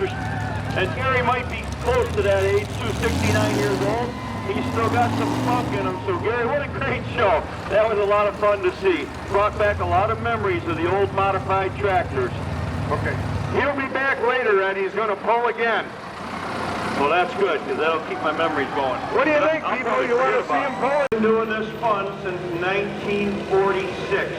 and Gary might be close to that age, too, 69 years old. He's still got some funk in him. So, Gary, what a great show. That was a lot of fun to see. Brought back a lot of memories of the old modified tractors. Okay. He'll be back later, and he's going to pull again. Well, that's good, because that'll keep my memories going. What do you think, people? You want to see him pull? Been doing this fun since 1946,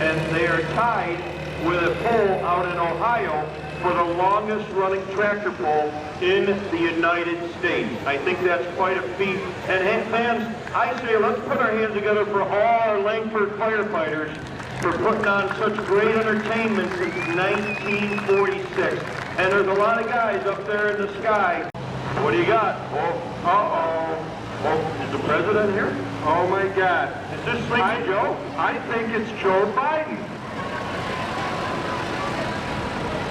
and they are tied with a pull out in Ohio for the longest running tractor pull in the United States. I think that's quite a feat. And fans, I say let's put our hands together for all our Langford firefighters for putting on such great entertainment since 1946. And there's a lot of guys up there in the sky. What do you got? Oh, uh-oh. Oh, is the president here? Oh, my God. Is this Sleepy Joe? I think it's Joe Biden.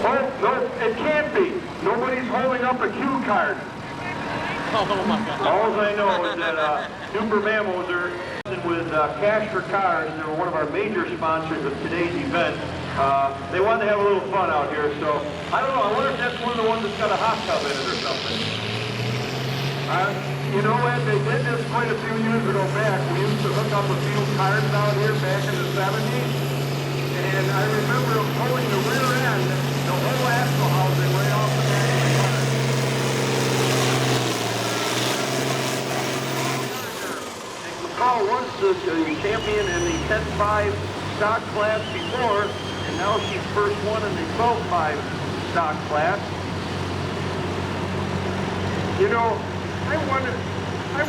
Oh, no, it can't be. Nobody's holding up a cue card. Oh my God. All I know is that Duper Mamoser with Cash for Cars, they were one of our major sponsors of today's event. They wanted to have a little fun out here, so I don't know. I wonder if that's one of the ones that's got a hot tub in it or something. You know what? They did this quite a few years ago back. We used to hook up a few cars out here back in the 70s. And I remember pulling the rear end, the whole axle housing right off the back of the car. McCall was the champion in the 10.5 stock class before, and now she's first one in the 12.5 stock class. You know, I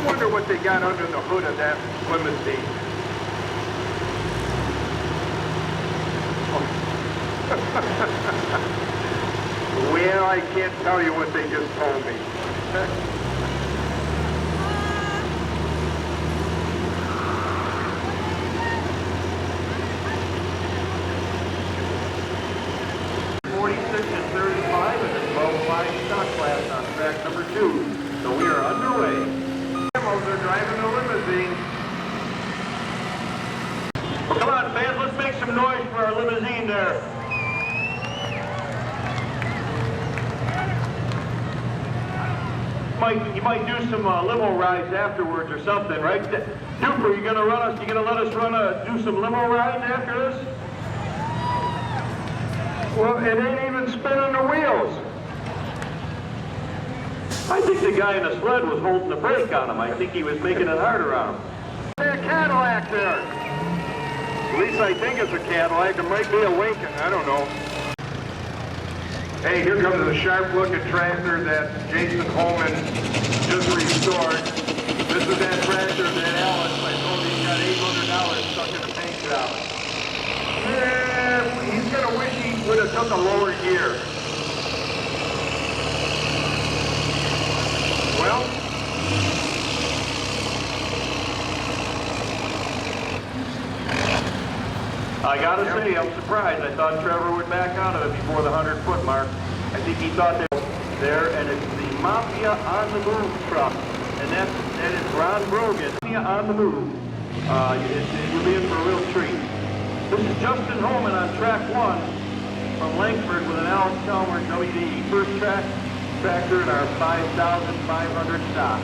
wonder what they got under the hood of that limousine. Well, I can't tell you what they just told me. And 35 in the 12.5 stock class on track number 2. So we are underway. They're driving the limousine. Well, come on, fans, let's make some noise for our limousine there. You might do some limo rides afterwards or something, right? Duper, you gonna let us do some limo rides after this? Well, it ain't even spinning the wheels. I think the guy in the sled was holding the brake on him. I think he was making it harder on him. There's a Cadillac there. At least I think it's a Cadillac. It might be a Lincoln. I don't know. Hey, here comes a sharp-looking tractor that Jason Holman just restored. This is that tractor that Alice, I told you, got $800 stuck in the paint job. Yeah, he's gonna wish he would have took a lower gear. Well, I gotta say, I'm surprised. I thought Trevor would back out of it before the 100-foot mark. I think he thought they were there, and it's the Mafia on the Move truck. And that is Ron Brogan. Mafia on the Move. You'll be in for a real treat. This is Justin Holman on track 1 from Langford with an Alex Chalmers WD first track tractor in our 5,500 stock.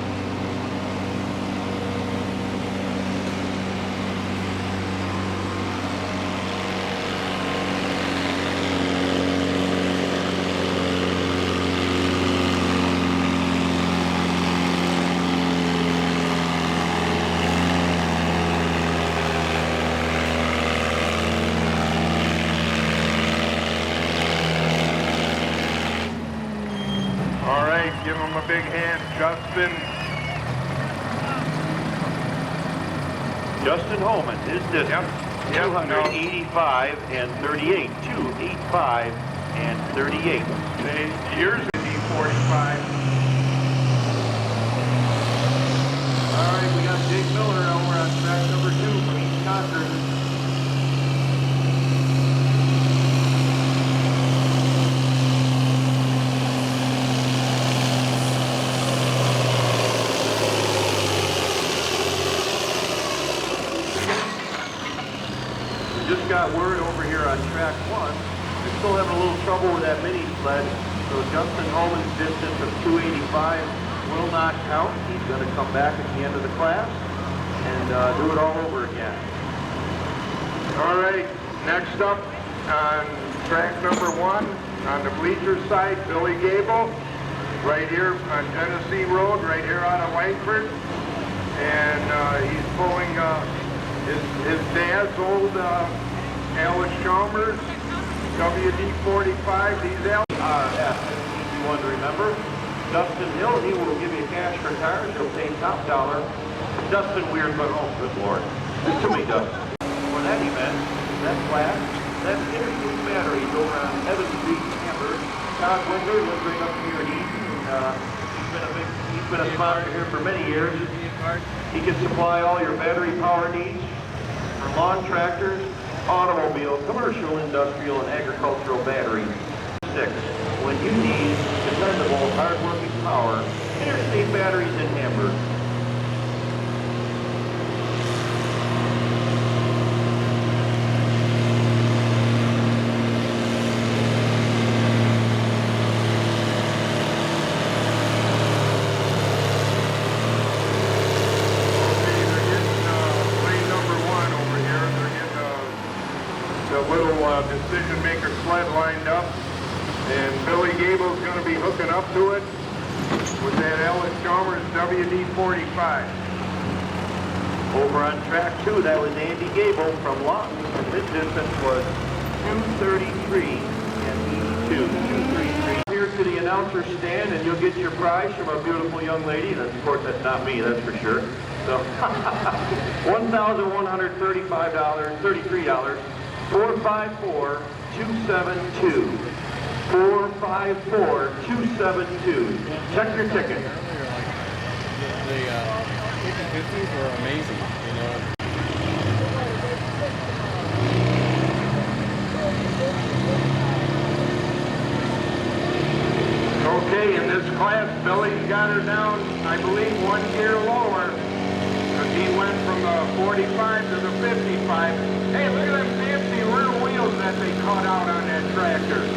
give him a big hand, Justin. Justin Holman, his distance, 285 and 38. 285 and 38. Here's the D45. All right, we got Jake Miller over on track number 2 from East Concord. Just got word over here on track 1. We're still having a little trouble with that mini sled. So Justin Holman's distance of 285 will not count. He's going to come back at the end of the class and do it all over again. All right, next up on track number 1 on the bleacher side, Billy Gable, right here on Tennessee Road, right here out of Langford. And he's pulling his dad's old Alex Chalmers WD45. These RF, easy one to remember. Dustin Hill, he will give you cash for tires. He'll pay top dollar. Dustin Weird, but oh, good Lord. There's too many Dustins. For that event, that class, that's Interstate Batteries over on Evans Street, Hamburg. Todd Winder lives right up here in East. He's been a sponsor here for many years. He can supply all your battery power needs for lawn tractors, automobile, commercial, industrial, and agricultural batteries. 6. When you need dependable, hard-working power, Interstate Batteries in Hamburg. decision maker sled lined up, and Billy Gable's going to be hooking up to it with that Ellis Chalmers WD-45. Over on track 2, that was Andy Gable from Lawton, and his distance was 2:33 and 82. 2:33. Here to the announcer stand, and you'll get your prize from a beautiful young lady. And of course, that's not me, that's for sure. So, $1,135, $33, 454-272. 454-272. Check your ticket. The 50/50s were amazing, you know. Okay, in this class, Billy's got her down, I believe, 1 gear lower. Because he went from the 45 to the 55. Hey, look at them fancy rear wheels that they cut out on that tractor.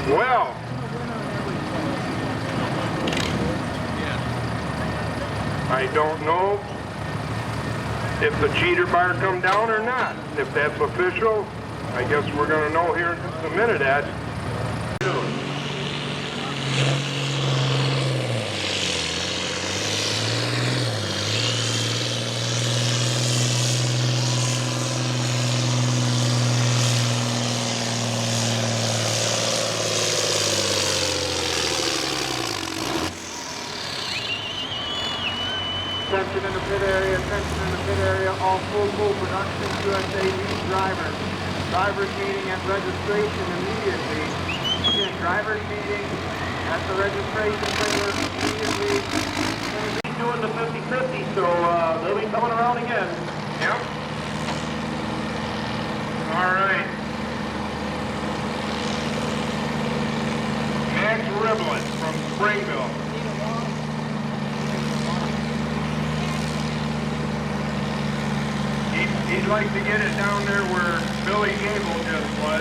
Well, I don't know if the cheater bar come down or not. If that's official, I guess we're going to know here in just a minute, Ed. Attention in the pit area, attention in the pit area, all full production USAV drivers. Drivers meeting at registration immediately. Again, drivers meeting at the registration trailer immediately. He's doing the 50-50, so they'll be coming around again. Yep. All right. Max Riblin from Springville. He'd like to get it down there where Billy Gable just was.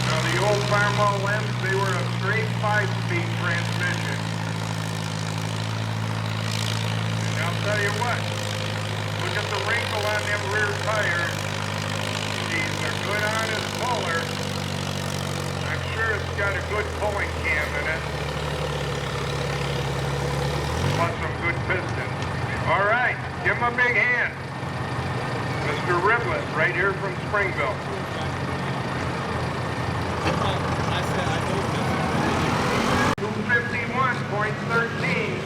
Now the old Farmall Lens, they were a straight 5-speed transmission. And I'll tell you what, look at the wrinkle on them rear tires. These are good honest puller. I'm sure it's got a good pulling cam in it. Plus some good pistons. All right, give him a big hand. Mr. Riblett, right here from Springville. I said, I told him. 251.13.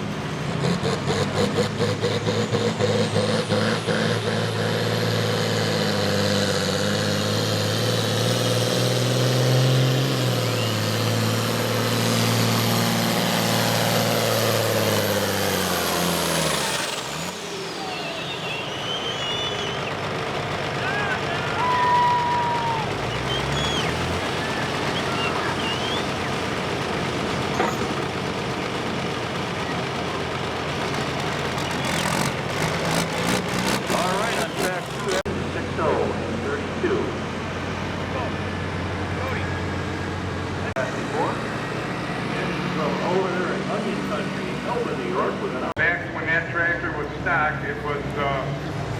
Back when that tractor was stocked, it was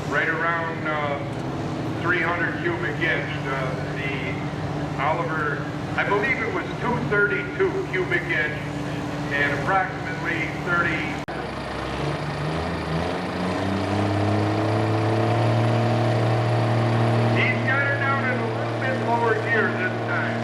right around 300 cubic inch. The Oliver, I believe it was 232 cubic inch and approximately 30. He's got her down in a little bit lower gear this time.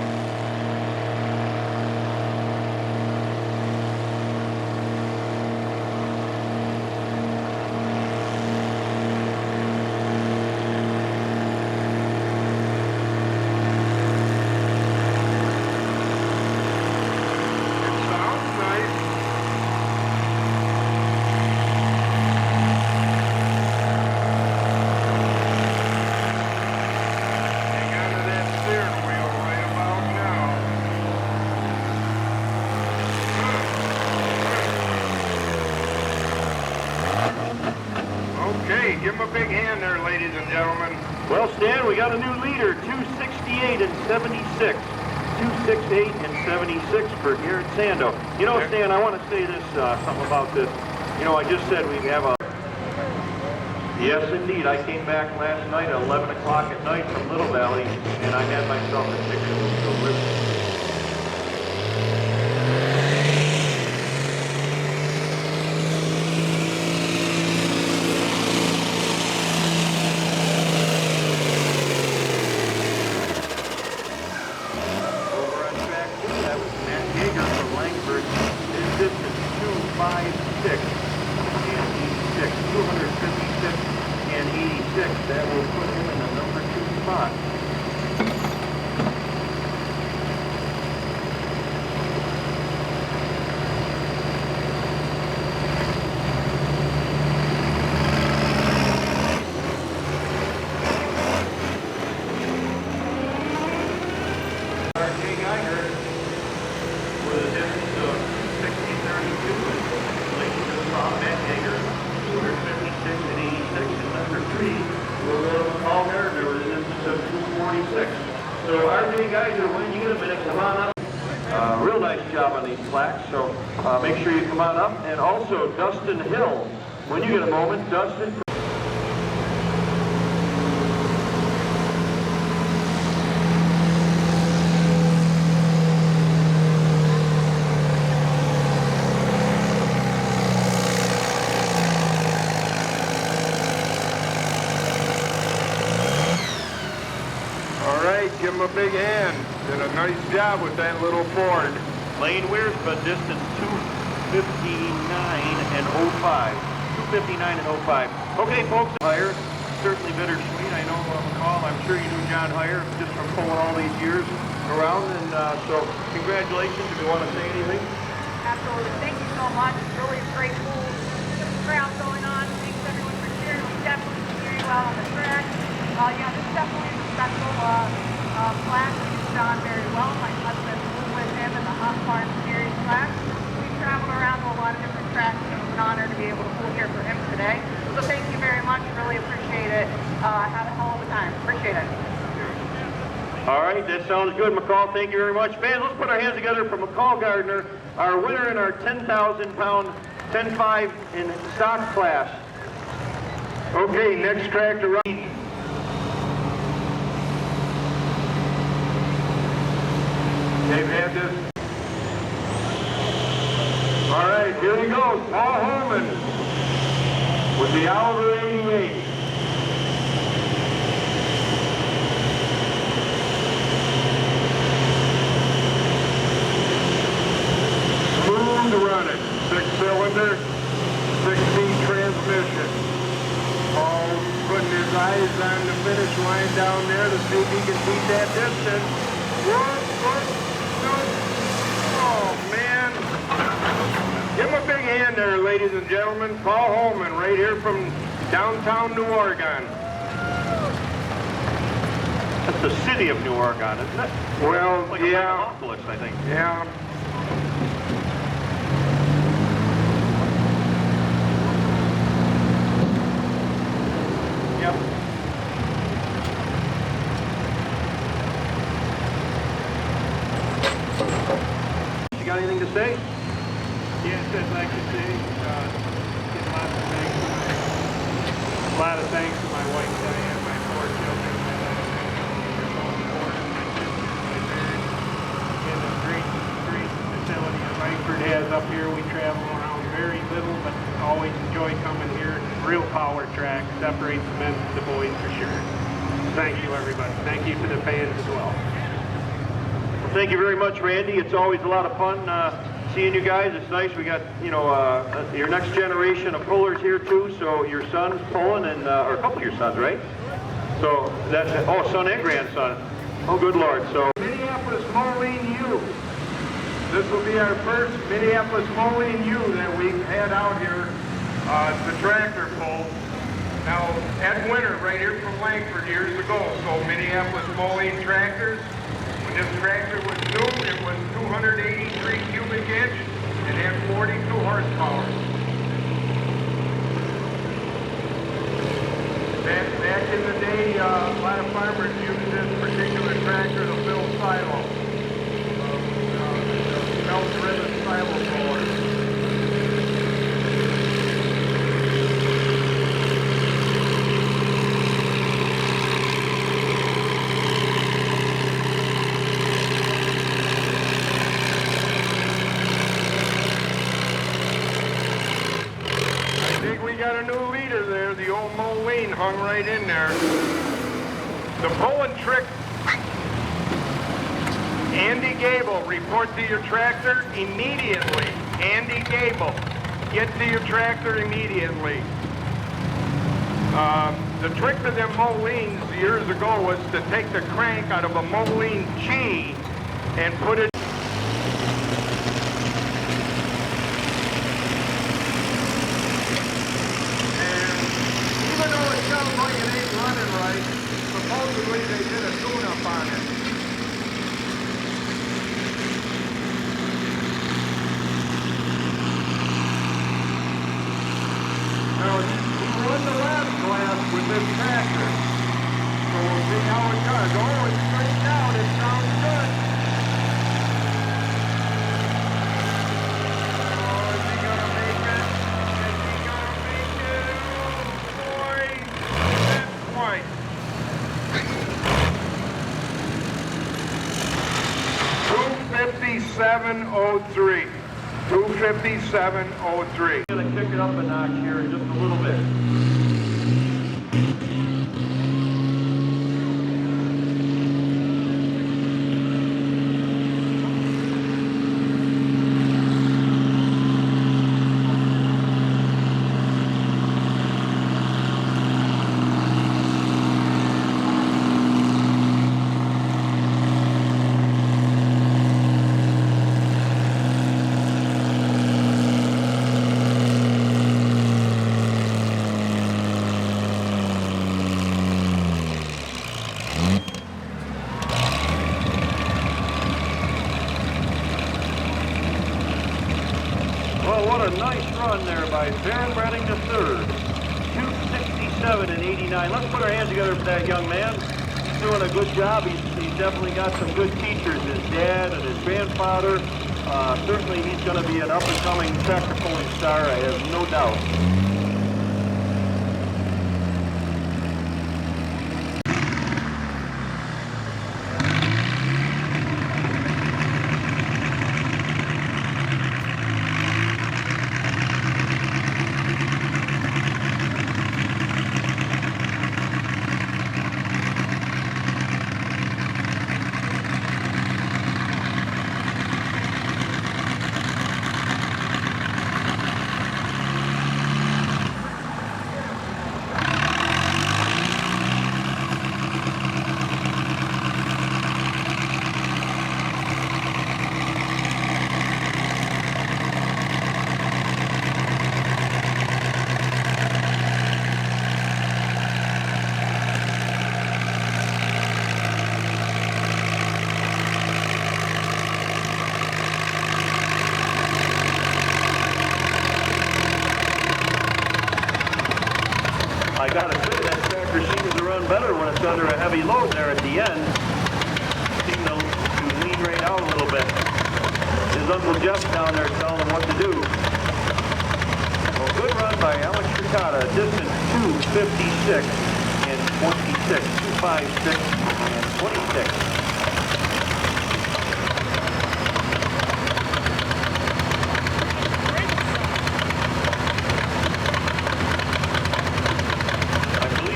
a big hand there, ladies and gentlemen. Well, Stan, we got a new leader, 268 and 76. 268 and 76 for Garrett Sando. You know, Stan, I want to say this, something about this. You know, I just said we have a... Yes, indeed. I came back last night at 11 o'clock at night from Little Valley, and I had myself a ticket to live. Langford, his distance 256 and 86, 256 and 86. That will put him in the number 2 spot. With a distance of 60-32, ladies of Bob Matt Yeager, 256 and 86, and number 3 will go to Paul Gardner with a distance of 246. So RJ Geiger, when you get a minute, come on up. Real nice job on these plaques, so make sure you come on up. And also Dustin Hill, when you get a moment, Dustin. Give him a big hand. Did a nice job with that little Ford. Lane Wearsma, distance 259 and 05. 259 and 05. Okay, folks, Hire, certainly bittersweet. I know McCall, I'm sure you knew John Hire just from pulling all these years around. And so, congratulations if you want to say anything. Absolutely. Thank you so much. It's really a great, cool crowd going on. Thanks everyone for cheering. We definitely cheer you out on the track. Yeah, this definitely is a special class. He's done very well. My husband flew with him in the Humorous Series class. We traveled around to a lot of different tracks, and it was an honor to be able to pull here for him today. So thank you very much. Really appreciate it. Had a hell of a time. Appreciate it. All right, that sounds good, McCall. Thank you very much. Fans, let's put our hands together for McCall Gardner, our winner in our 10,000-pound 10.5 in stock class. Okay, next track to run. They've had this. All right, here he goes. Paul Holman with the Oliver 88. Smooth running. 6-cylinder, 6-speed transmission. Paul putting his eyes on the finish line down there to see if he can beat that distance. Whoop. Oh, man. Give him a big hand there, ladies and gentlemen. Paul Holman, right here from downtown New Oregon. That's the city of New Oregon, isn't it? Well, like yeah. a megalopolis, I think. Yeah. Yep. You got anything to say? Yes, I'd like to say, get lots of thanks to my wife Diane, my 4 children, my little and the great facility that Langford has up here. We travel around very little, but always enjoy coming here. Real power track, separates the men from the boys for sure. Thank you, everybody. Thank you to the fans as well. Well, thank you very much, Randy. It's always a lot of fun seeing you guys. It's nice. We got, you know, your next generation of pullers here too. So your son's pulling, and or a couple of your sons, right? So that's son and grandson. Oh, good Lord. So Minneapolis Moline U. This will be our first Minneapolis Moline U that we've had out here. It's the tractor pull. Now, Ed Winter right here from Langford years ago. So Minneapolis Moline tractors. When this tractor was new, it was 283 cubic inch and had 42 horsepower. a lot of farmers use this particular tractor to fill silos. Belt-driven silo rollers. I think we got a new leader there. The old Moline hung right in there. The pulling trick. Andy Gable, report to your tractor immediately. Andy Gable, get to your tractor immediately. The trick to them Molines years ago was to take the crank out of a Moline G and put it. And even though it sounds like it ain't running right, supposedly they did a tune-up on it. Now, we run the last class with this tractor, so we'll see how it does. Oh, it's straightened out. It sounds good. Oh, is he gonna make it? Is he gonna make it? Oh, boy. That's twice. $257.03. $257.03. I'm going to kick it up a notch here in just a little bit. Well, what a nice run there by Baron Redding III. 267 and 89. Let's put our hands together for that young man. He's doing a good job. He's definitely got some good teachers, his dad and his grandfather. Certainly he's going to be an up-and-coming tractor pulling star, I have no doubt. I gotta say, that tractor seems to run better when it's under a heavy load there at the end. Seems to lean right out a little bit. His Uncle Jeff's down there telling him what to do. Well, good run by Alex Ricotta. Distance 256 and 26. 256 and 26.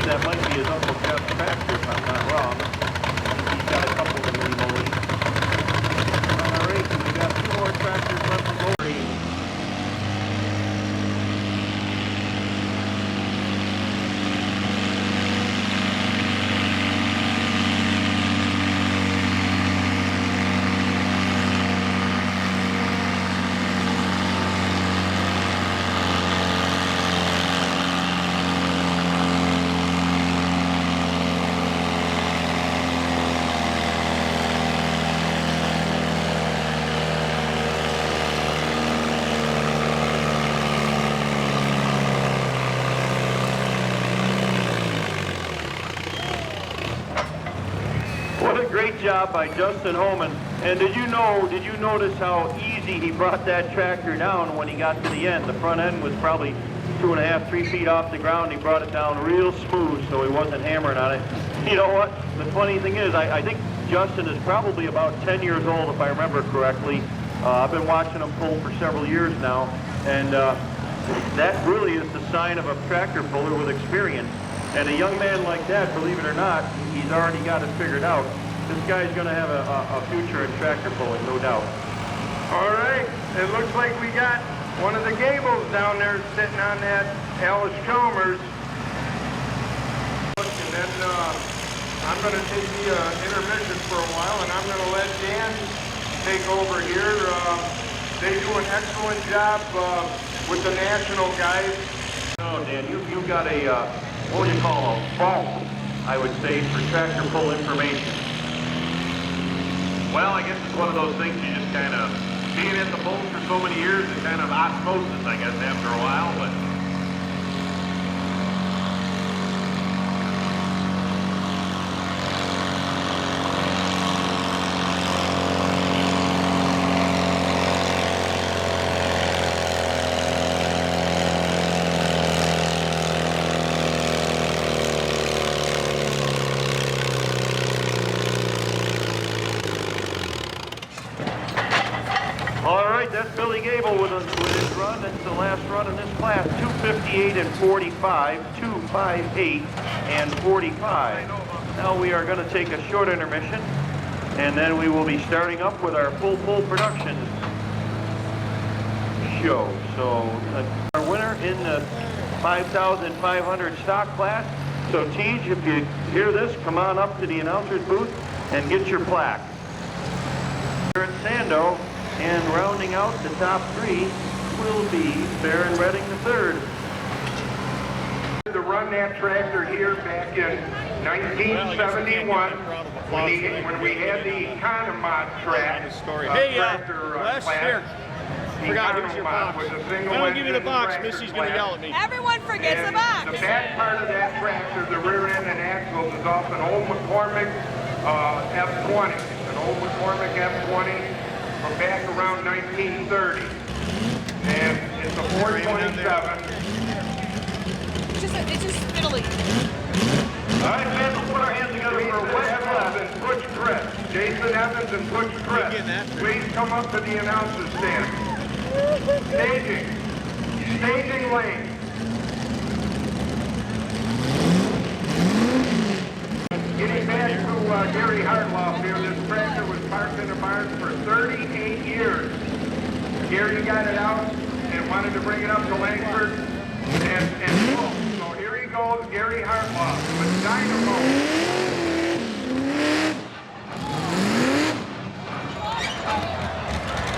That might be his Uncle Jeff's tractor, if I'm not wrong. He's got a couple of them in Moline. All right, so we've got 2 more tractors left to go. job by Justin Holman. And did you notice how easy he brought that tractor down when he got to the end? The front end was probably 2.5, 3 feet off the ground. He brought it down real smooth, so he wasn't hammering on it. You know what? The funny thing is, I think Justin is probably about 10 years old, if I remember correctly. I've been watching him pull for several years now, and that really is the sign of a tractor puller with experience. And a young man like that, believe it or not, he's already got it figured out. This guy's going to have a future in tractor pulling, no doubt. All right, it looks like we got one of the gables down there sitting on that Alice Chalmers. And then I'm going to take the intermission for a while, and I'm going to let Dan take over here. They do an excellent job with the national guys. Oh, Dan, you've got a, what do you call a vault, I would say, for tractor pull information. Well, I guess it's one of those things you just kind of, being at the boat for so many years, it's kind of osmosis, I guess, after a while, but... All right, that's Billy Gable with his run. That's the last run in this class, 2:58 and 45, 2:58 and 45. Now we are going to take a short intermission, and then we will be starting up with our full pull production show. So our winner in the 5,500 stock class. So Tej, if you hear this, come on up to the announcer's booth and get your plaque. Here at Sando. And rounding out the top three will be Baron Redding III. To run that tractor here back in 1971 when we had the Economod track tractor Les, class. here. Forgot, here's your Economod box. was a If single I don't give you the engine box, tractor Missy's going to class. yell at me. Everyone forgets And the box. the back part of that tractor, the rear end and axles, is off an old McCormick F20. An old McCormick F20 from back around 1930. And it's a 427. It's just fiddly. All right, fans, we'll put our hands together for West Evans and Butch Chris. Jason Evans and Butch Chris. Please come up to the announcer stand. Staging lane. Getting back to Gary Hartloff here, this tractor was parked in a barn for 38 years. Gary got it out and wanted to bring it up to Langford and pull. So here he goes, Gary Hartloff with dynamo.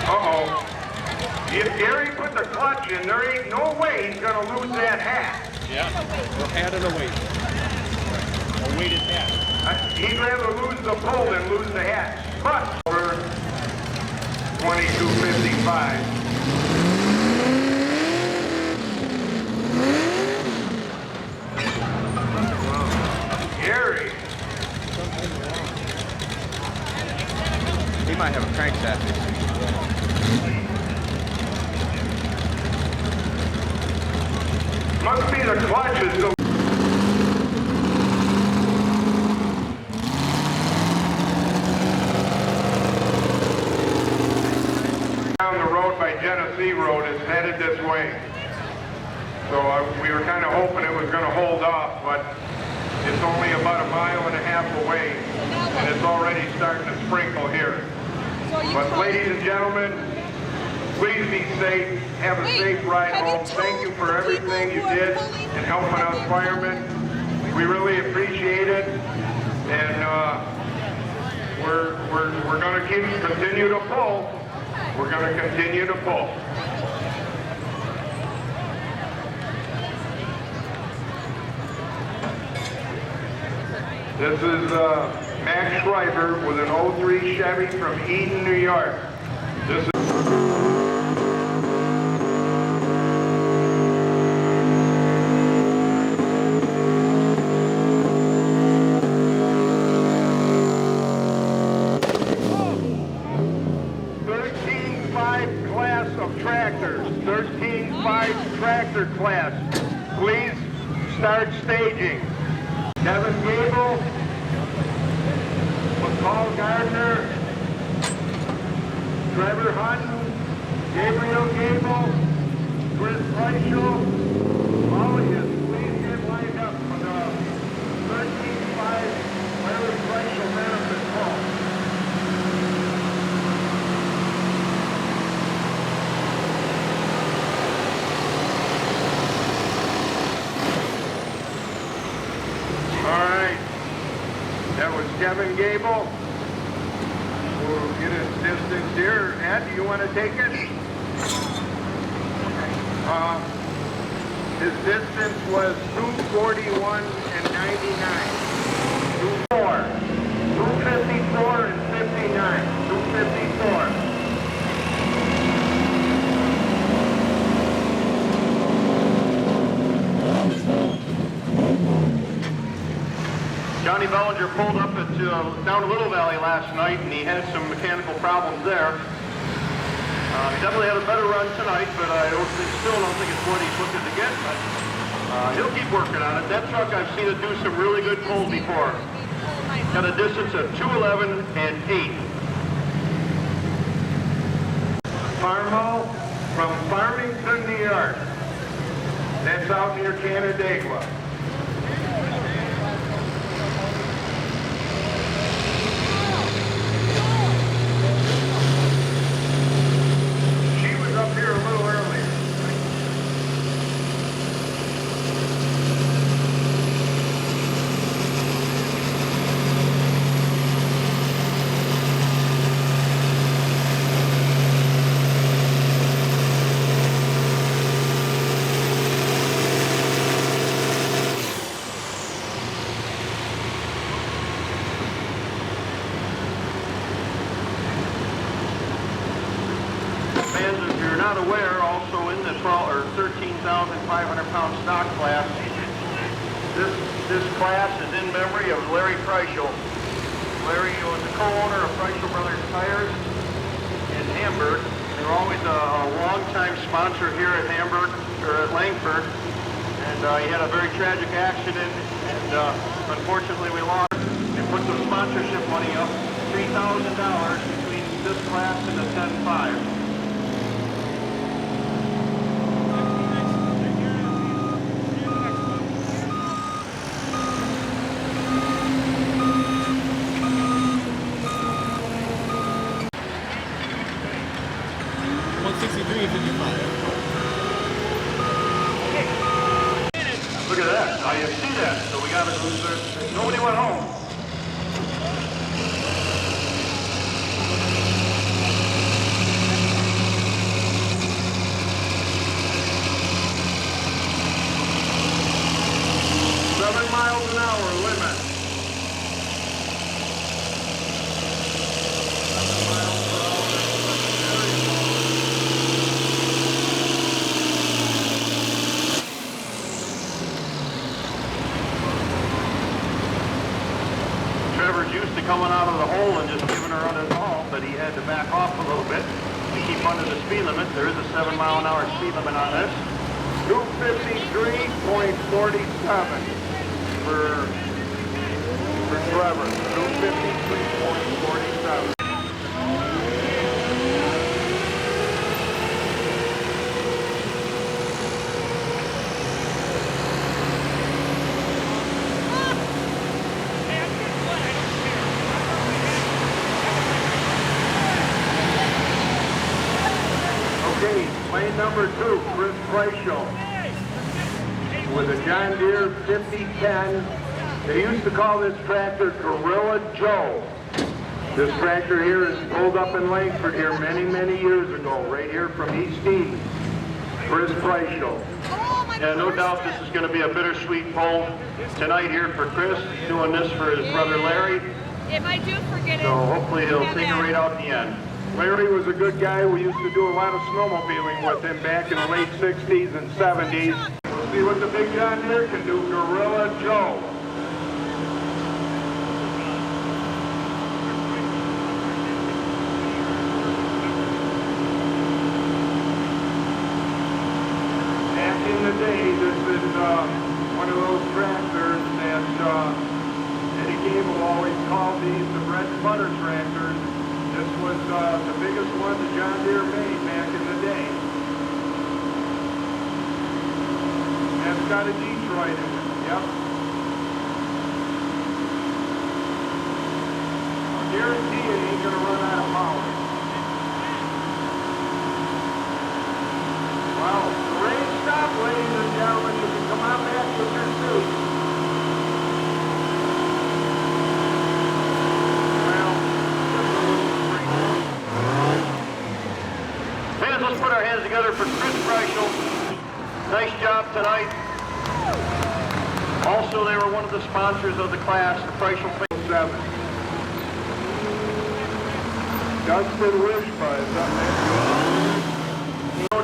Uh-oh. If Gary put the clutch in, there ain't no way he's going to lose that hat. Yeah, or hat and a weight. A weighted hat. He'd rather lose the pull than lose the hat. But over 2255. Gary. He might have a crankshaft issue. Must be the clutches. Down the road by Genesee Road is headed this way. So we were kind of hoping it was going to hold off, but it's only about 1.5 miles away, and it's already starting to sprinkle here. But ladies and gentlemen, please be safe. Have a safe ride home. Thank you for everything you did in helping us firemen. We really appreciate it, and we're going to continue to pull. We're going to continue to pull. This is Max Schreiber with an 03 Chevy from Eden, New York. This is riders, 13-5 tractor class, please start staging. Kevin Gable, McCall Gardner, Trevor Hutton, Gabriel Gable, Chris Reichel, all of you, please get lined up for the 13-5 Larry Reichel Marathon Call. All right, that was Kevin Gable. We'll get his distance here. Ed, do you want to take it? His distance was 2:41 and 99. 2:54 and 59. 2:54. Johnny Bellinger pulled up down Little Valley last night, and he had some mechanical problems there. He definitely had a better run tonight, but I still don't think it's what he's looking to get. But he'll keep working on it. That truck, I've seen it do some really good pulls before. Got a distance of 2:11 and 8. Farmo from Farmington, New York. That's out near Canandaigua. Up here a little earlier. Not aware, also in the 13,500 pound stock class, this class is in memory of Larry Preischel. Larry was the co-owner of Preischel Brothers Tires in Hamburg. They were always a long-time sponsor here at Hamburg, or at Langford, and he had a very tragic accident, and unfortunately we lost. They put some sponsorship money up, $3,000 between this class and the 10-5. Look at that. Now you see that. So we got it. Nobody went home. $7 miles an hour limit. 7 miles per hour. Trevor's used to coming out of the hole and just giving her on his all, but he had to back off a little bit to keep under the speed limit. There is a 7 mile an hour speed limit on this. 253.47 for Trevor. 253.47. Okay, lane number 2, Chris Preischel with a John Deere 5010. They used to call this tractor Gorilla Joe. This tractor here is pulled up in Langford here many, many years ago, right here from East Eden. Chris Preischel. Yeah, no doubt this is going to be a bittersweet pull tonight here for Chris. He's doing this for his brother Larry. If I do forget it, So hopefully he'll take it right out in the end. Larry was a good guy. We used to do a lot of snowmobiling with him back in the late 60s and 70s. We'll see what the big John Deere can do. Gorilla Joe. one of those tractors that Eddie Gable always called these the bread and butter tractors. This was the biggest one that John Deere made back in the day. And it's got a Detroit in it, yep. I guarantee it ain't gonna run out of power. Well, the rain stopped, ladies and gentlemen. You can come on back with your suit. Fans, let's put our hands together for Chris Reichel. Nice job tonight. Also, they were one of the sponsors of the class, the Reichel 7. Dustin Wishba is up next.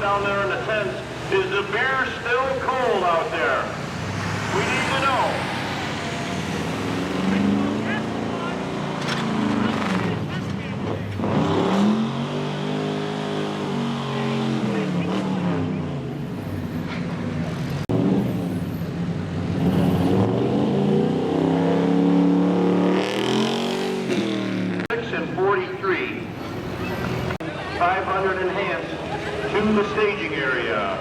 Down there in the tents, is the beer still cold out there? We need to know. And 43, 500 enhanced to the staging area.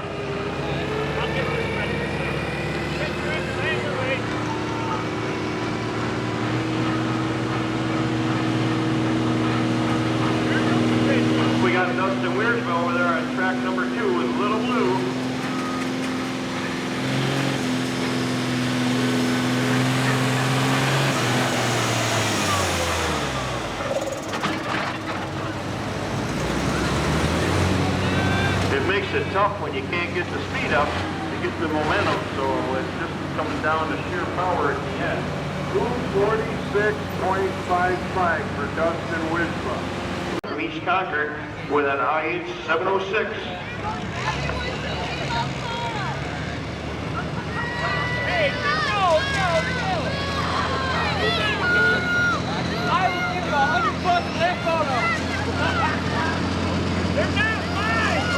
We got Dustin Wiersma over there on track number 2 with Little Blue. It makes it tough when you can't get the speed up to get the momentum, so it just comes down to sheer power at the end. 246.55 for Dustin Wishba. From East Concord with an IH 706. Hey, go! I will give you $100 for that photo. They're not mine!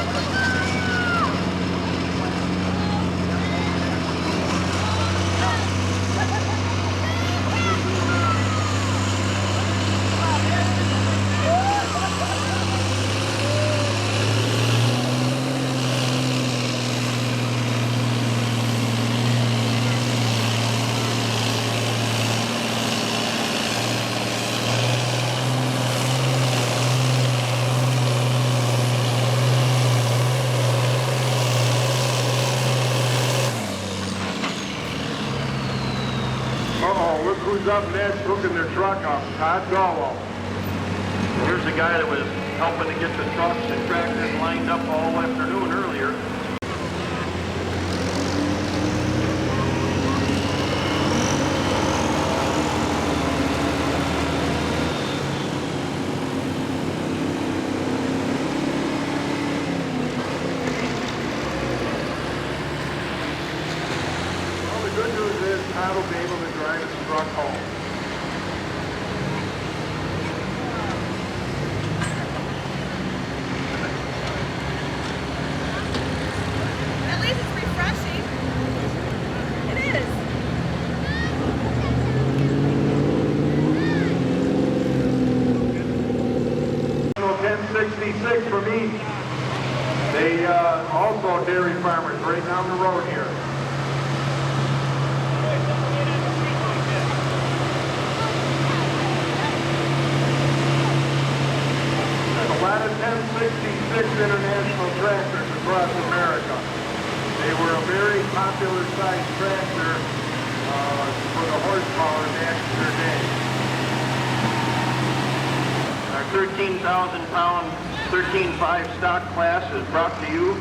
Uh-oh, look who's up next hooking their truck up. Todd Gallo. Here's the guy that was helping to get the trucks and tractors lined up all afternoon earlier. Well, the good news is Todd will be able to drive his truck home. At least it's refreshing. It is. 1066 from each. They also dairy farmers right down the road here. There's a lot of 1066 international tractors across America. They were a very popular size tractor for the horsepower back in their day. Our 13,000-pound 13.5 stock class is brought to you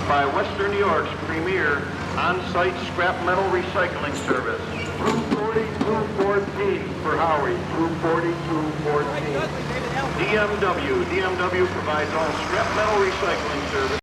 by Western New York's premier on-site scrap metal recycling service. 24214 for Howie. 24214. DMW provides all scrap metal recycling service.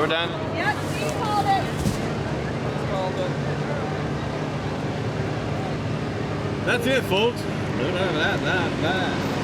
we're done? Yep, Steve called it. That's it, folks. Look at that.